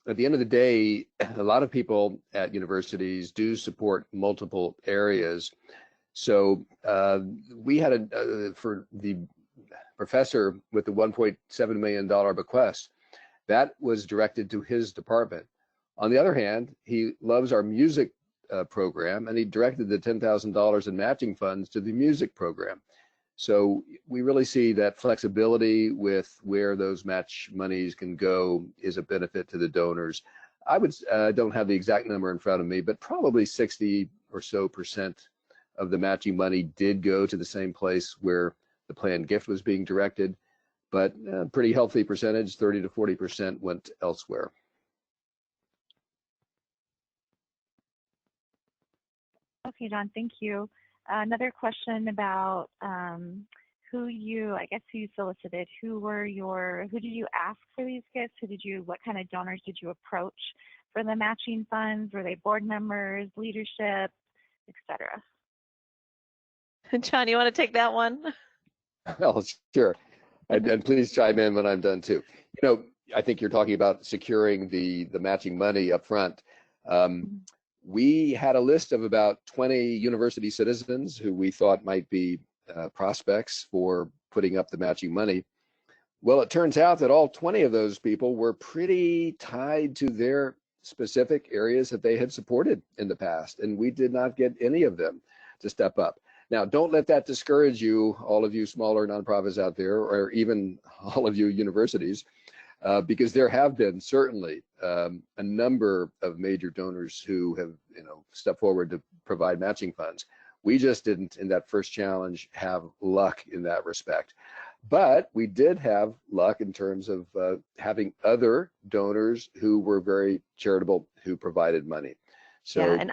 at the end of the day, a lot of people at universities do support multiple areas. So we had for the professor with the $1.7 million bequest, that was directed to his department. On the other hand, he loves our music program, and he directed the $10,000 in matching funds to the music program. So we really see that flexibility with where those match monies can go is a benefit to the donors. I would don't have the exact number in front of me, but probably 60% or so of the matching money did go to the same place where the planned gift was being directed, but a pretty healthy percentage, 30 to 40% went elsewhere. Okay, John, thank you. Another question about who you solicited. Who did you ask for these gifts? What kind of donors did you approach for the matching funds? Were they board members, leadership, etc.? John, you want to take that one? Well, sure. And please chime in when I'm done too. I think you're talking about securing the matching money up front. We had a list of about 20 university citizens who we thought might be prospects for putting up the matching money. Well, it turns out that all 20 of those people were pretty tied to their specific areas that they had supported in the past, and we did not get any of them to step up. Now, don't let that discourage you, all of you smaller nonprofits out there, or even all of you universities, because there have been certainly a number of major donors who have, stepped forward to provide matching funds. We just didn't, in that first challenge, have luck in that respect. But we did have luck in terms of having other donors who were very charitable, who provided money. So, yeah, and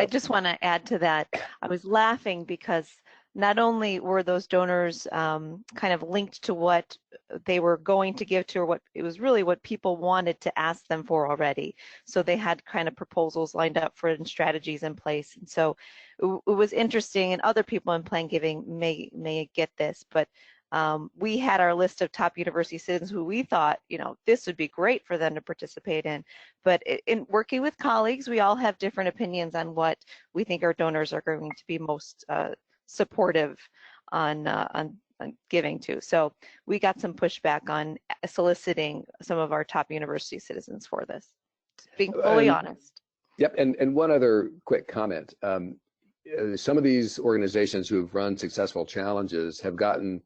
I just want to add to that. I was laughing because not only were those donors kind of linked to what they were going to give to, or what it was really what people wanted to ask them for already. So they had kind of proposals lined up for and strategies in place. And so it was interesting, and other people in Plan Giving may get this, but we had our list of top university citizens who we thought, this would be great for them to participate in. But in working with colleagues, we all have different opinions on what we think our donors are going to be most supportive on giving to. So we got some pushback on soliciting some of our top university citizens for this, being fully honest. Yep, and one other quick comment. Some of these organizations who have run successful challenges have gotten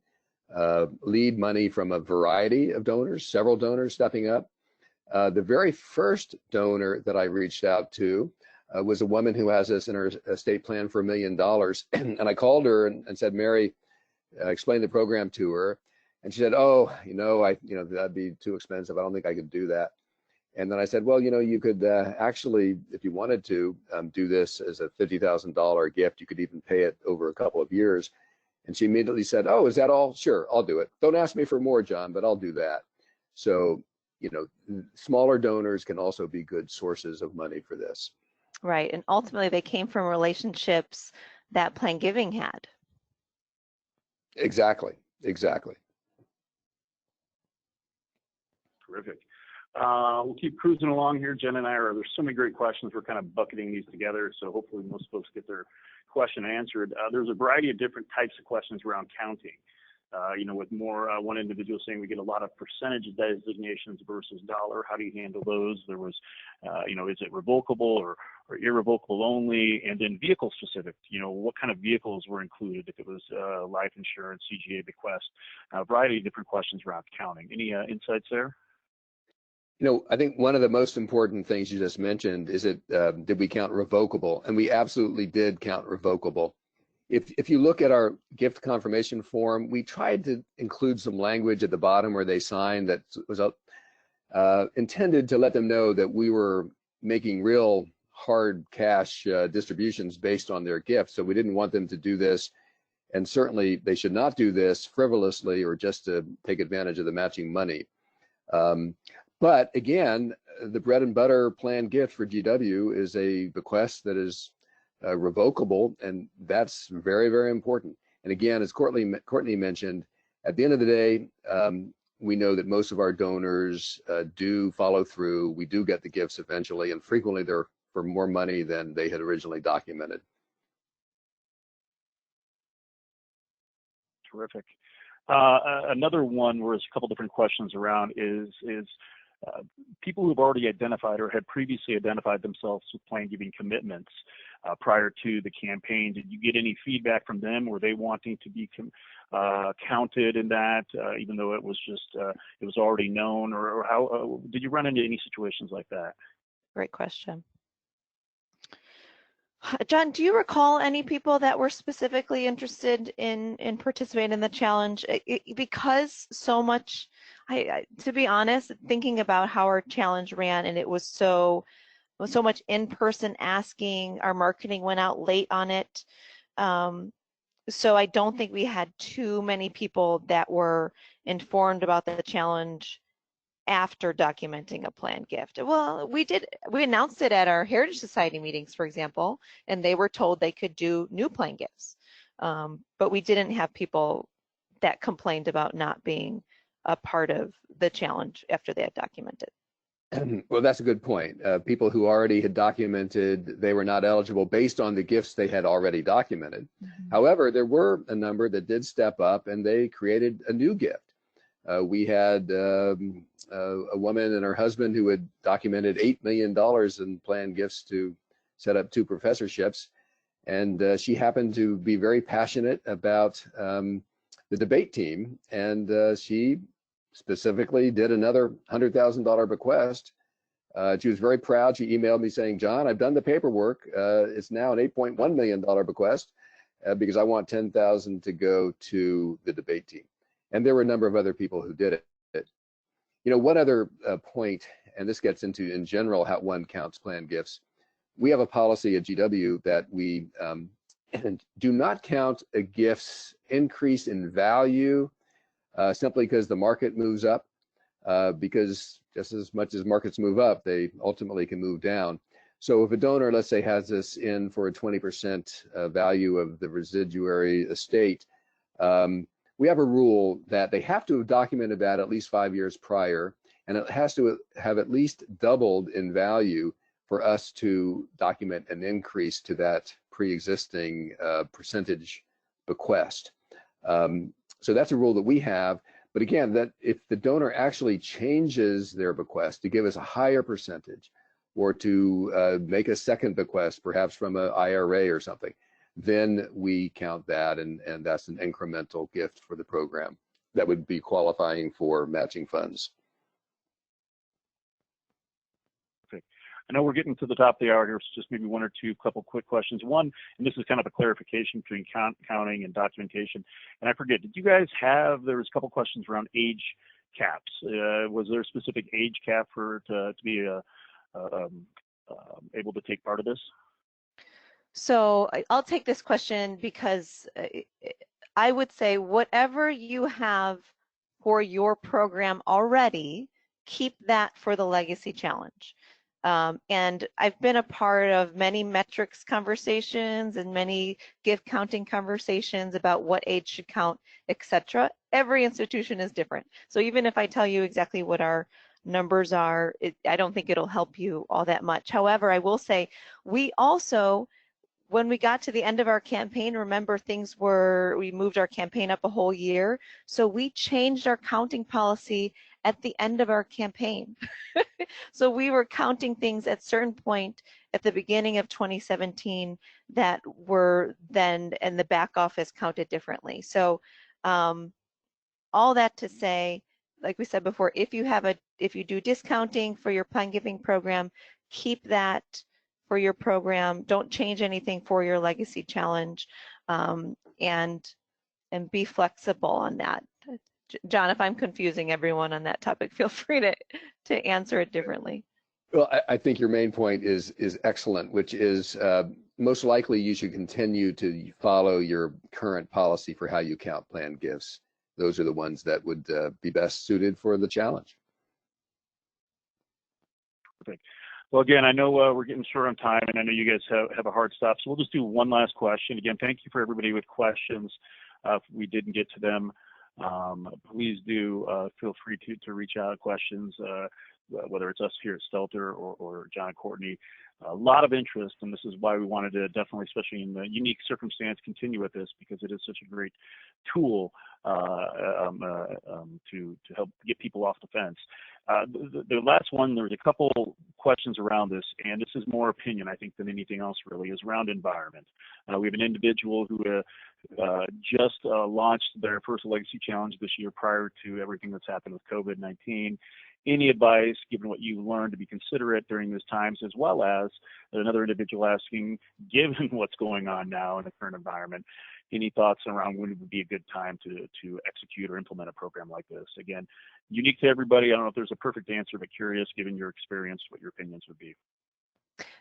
lead money from a variety of donors, several donors stepping up. The very first donor that I reached out to was a woman who has us in her estate plan for $1 million. And I called her and said, Mary, explained the program to her. And she said, oh, that'd be too expensive. I don't think I could do that. And then I said, well, you could actually, if you wanted to, do this as a $50,000 gift. You could even pay it over a couple of years. And she immediately said, oh, is that all? Sure, I'll do it. Don't ask me for more, John, but I'll do that. So, smaller donors can also be good sources of money for this. Right, and ultimately they came from relationships that Plan Giving had. Exactly. Terrific. We'll keep cruising along here. Jen and I there's so many great questions. We're kind of bucketing these together, so hopefully most folks get their question answered. There's a variety of different types of questions around counting. With more one individual saying we get a lot of percentage designations versus dollar. How do you handle those? There was, is it revocable or irrevocable only? And then vehicle specific, what kind of vehicles were included? If it was life insurance, CGA bequest, a variety of different questions around counting. Any insights there? I think one of the most important things you just mentioned is did we count revocable? And we absolutely did count revocable. If you look at our gift confirmation form, we tried to include some language at the bottom where they signed that was intended to let them know that we were making real hard cash distributions based on their gift. So we didn't want them to do this, and certainly they should not do this frivolously or just to take advantage of the matching money. But again, the bread and butter planned gift for GW is a bequest that is revocable, and that's very, very important. And again, as Courtney mentioned, at the end of the day, we know that most of our donors do follow through. We do get the gifts eventually, and frequently they're for more money than they had originally documented. Terrific. Another one where there's a couple different questions around is people who've already identified or had previously identified themselves with plan giving commitments prior to the campaign, did you get any feedback from them? Were they wanting to be counted in that, even though it was just it was already known, or how did you run into any situations like that? Great question. John, do you recall any people that were specifically interested in participating in the challenge? Because so much, to be honest, thinking about how our challenge ran, and it was so much in-person asking, our marketing went out late on it. So I don't think we had too many people that were informed about the challenge after documenting a planned gift. Well, we announced it at our Heritage Society meetings, for example, and they were told they could do new planned gifts. But we didn't have people that complained about not being a part of the challenge after they had documented. Well, that's a good point. People who already had documented, they were not eligible based on the gifts they had already documented. Mm-hmm. However, there were a number that did step up and they created a new gift. We had a woman and her husband who had documented $8 million in planned gifts to set up 2 professorships. And she happened to be very passionate about the debate team. And she specifically did another $100,000 bequest. She was very proud. She emailed me saying, John, I've done the paperwork. It's now an $8.1 million bequest because I want $10,000 to go to the debate team. And there were a number of other people who did it. You know, one other point, and this gets into in general how one counts planned gifts. We have a policy at GW that we do not count a gift's increase in value simply because the market moves up, because just as much as markets move up, they ultimately can move down. So if a donor, let's say, has this in for a 20% value of the residuary estate, we have a rule that they have to have documented that at least 5 years prior, and it has to have at least doubled in value for us to document an increase to that pre-existing percentage bequest. So that's a rule that we have. But again, that if the donor actually changes their bequest to give us a higher percentage, or to make a second bequest, perhaps from an IRA or something, then we count that, and that's an incremental gift for the program that would be qualifying for matching funds. Okay. I know we're getting to the top of the hour here, so just maybe one or two couple quick questions. One, and this is kind of a clarification between counting and documentation. And I forget, did you guys have, there was a couple questions around age caps. Was there a specific age cap for to be able to take part of this? So I'll take this question because I would say whatever you have for your program already, keep that for the Legacy Challenge. And I've been a part of many metrics conversations and many gift counting conversations about what age should count, etc. Every institution is different. So even if I tell you exactly what our numbers are, I don't think it'll help you all that much. However, I will say we also, when we got to the end of our campaign, remember we moved our campaign up a whole year. So we changed our counting policy at the end of our campaign. So we were counting things at certain point at the beginning of 2017 that were then, and the back office counted differently. So all that to say, like we said before, if you do discounting for your plan giving program, keep that for your program. Don't change anything for your Legacy Challenge, and be flexible on that. John, if I'm confusing everyone on that topic, feel free to answer it differently. Well, I think your main point is excellent, which is most likely you should continue to follow your current policy for how you count planned gifts. Those are the ones that would be best suited for the challenge. Perfect. Well, again, I know we're getting short on time, and I know you guys have a hard stop, so we'll just do one last question. Again, thank you for everybody with questions. If we didn't get to them, please do feel free to reach out questions. whether it's us here at Stelter or John and Courtney. A lot of interest, and this is why we wanted to definitely, especially in the unique circumstance, continue with this, because it is such a great tool to help get people off the fence. The last one, there was a couple questions around this, and this is more opinion, I think, than anything else really, is around environment. We have an individual who just launched their first legacy challenge this year prior to everything that's happened with COVID-19. Any advice, given what you've learned, to be considerate during these times, as well as another individual asking, given what's going on now in the current environment, any thoughts around when would be a good time to execute or implement a program like this? Again, unique to everybody. I don't know if there's a perfect answer, but curious, given your experience, what your opinions would be.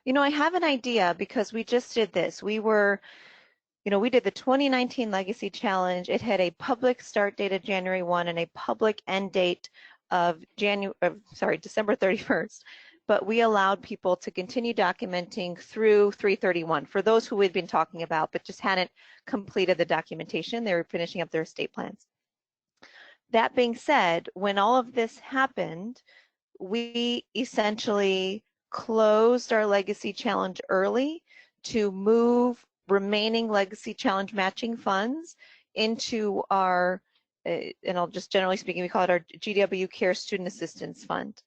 You know, I have an idea because we just did this. We did the 2019 Legacy Challenge. It had a public start date of January 1 and a public end date of December 31st. But we allowed people to continue documenting through 3/31 for those who we'd been talking about, but just hadn't completed the documentation. They were finishing up their estate plans. That being said, when all of this happened, we essentially closed our Legacy Challenge early to move remaining Legacy Challenge matching funds into our, and I'll just generally speaking, we call it our GW Care Student Assistance Fund.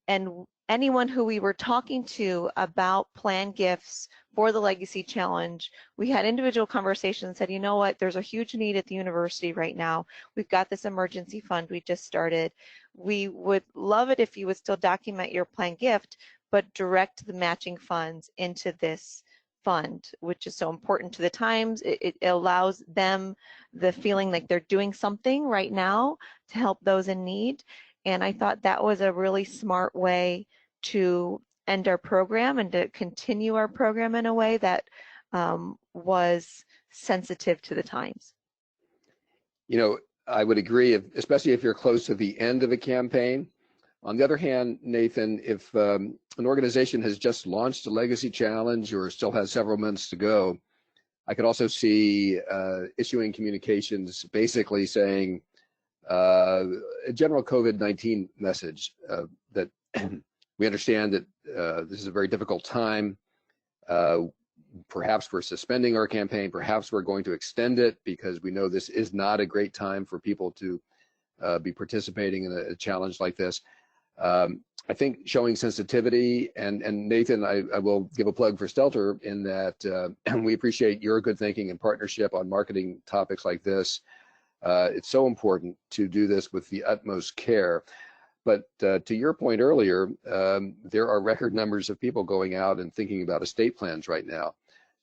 And anyone who we were talking to about plan gifts for the Legacy Challenge, we had individual conversations and said, you know what, there's a huge need at the university right now. We've got this emergency fund we just started. We would love it if you would still document your plan gift, but direct the matching funds into this fund, which is so important to the times. It allows them the feeling like they're doing something right now to help those in need. And I thought that was a really smart way to end our program and to continue our program in a way that was sensitive to the times. You know, I would agree, especially if you're close to the end of a campaign. On the other hand, Nathan, if an organization has just launched a Legacy Challenge or still has several months to go, I could also see issuing communications basically saying a general COVID-19 message that we understand that this is a very difficult time. Perhaps we're suspending our campaign. Perhaps we're going to extend it because we know this is not a great time for people to be participating in a challenge like this. I think showing sensitivity, and Nathan, I will give a plug for Stelter in that we appreciate your good thinking and partnership on marketing topics like this. It's so important to do this with the utmost care. But to your point earlier, there are record numbers of people going out and thinking about estate plans right now.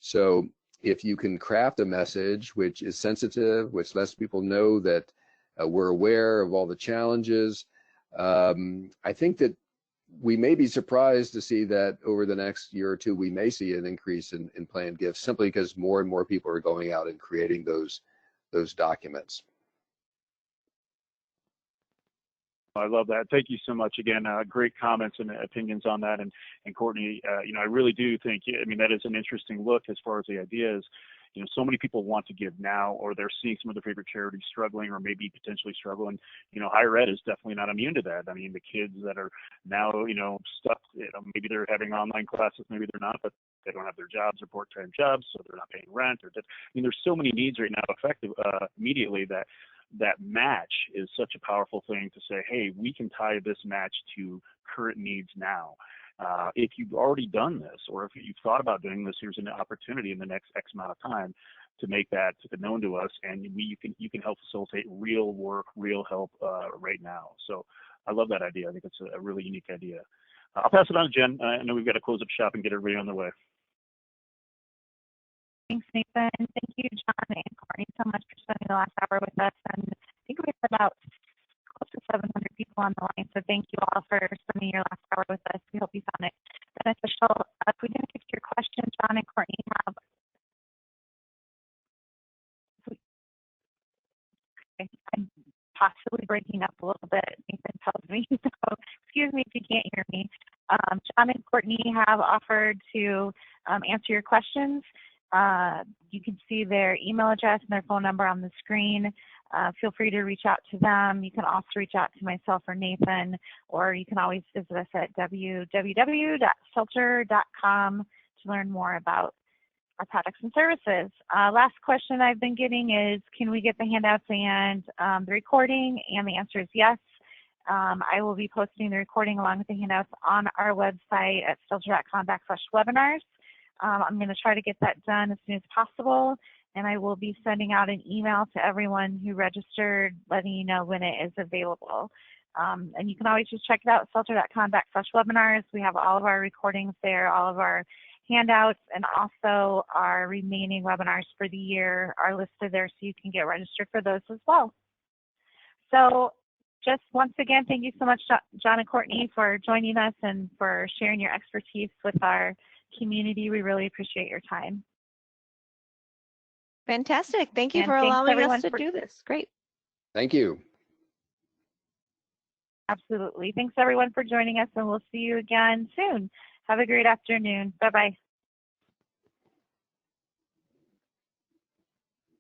So if you can craft a message which is sensitive, which lets people know that we're aware of all the challenges, I think that we may be surprised to see that over the next year or two, we may see an increase in planned gifts simply because more and more people are going out and creating those documents. I love that. Thank you so much. Again, great comments and opinions on that. And Courtney, I really do think, that is an interesting look as far as the idea is. So many people want to give now, or they're seeing some of their favorite charities struggling or maybe potentially struggling. Higher ed is definitely not immune to that. The kids that are now, stuck, maybe they're having online classes, maybe they're not, but they don't have their jobs or part-time jobs, so they're not paying rent. There's so many needs right now affected immediately that match is such a powerful thing to say, hey, we can tie this match to current needs now. If you've already done this, or if you've thought about doing this, here's an opportunity in the next X amount of time to make that known to us, and you can help facilitate real work, real help right now. So I love that idea. I think it's a really unique idea. I'll pass it on to Jen. I know we've got to close up shop and get everybody on their way. Thanks, Nathan. Thank you, John and Courtney, so much for spending the last hour with us. And I think we have about close to 700 people on the line, so thank you all for spending your last hour with us. We hope you found it beneficial. If we didn't get to your questions, John and Courtney have. Okay, I'm possibly breaking up a little bit, Nathan tells me, so excuse me if you can't hear me. John and Courtney have offered to answer your questions. You can see their email address and their phone number on the screen. feel free to reach out to them. You can also reach out to myself or Nathan, or you can always visit us at www.stelter.com to learn more about our products and services. Last question I've been getting is, can we get the handouts and the recording? And the answer is yes. I will be posting the recording along with the handouts on our website at stelter.com/webinars. I'm going to try to get that done as soon as possible, and I will be sending out an email to everyone who registered, letting you know when it is available. And you can always just check it out, stelter.com/webinars. We have all of our recordings there, all of our handouts, and also our remaining webinars for the year are listed there, so you can get registered for those as well. So just once again, thank you so much, John and Courtney, for joining us and for sharing your expertise with our community. We really appreciate your time. Fantastic. Thank you And for thanks allowing us to everyone do this. Great. Thank you. Absolutely. Thanks everyone for joining us, and we'll see you again soon. Have a great afternoon. Bye-bye.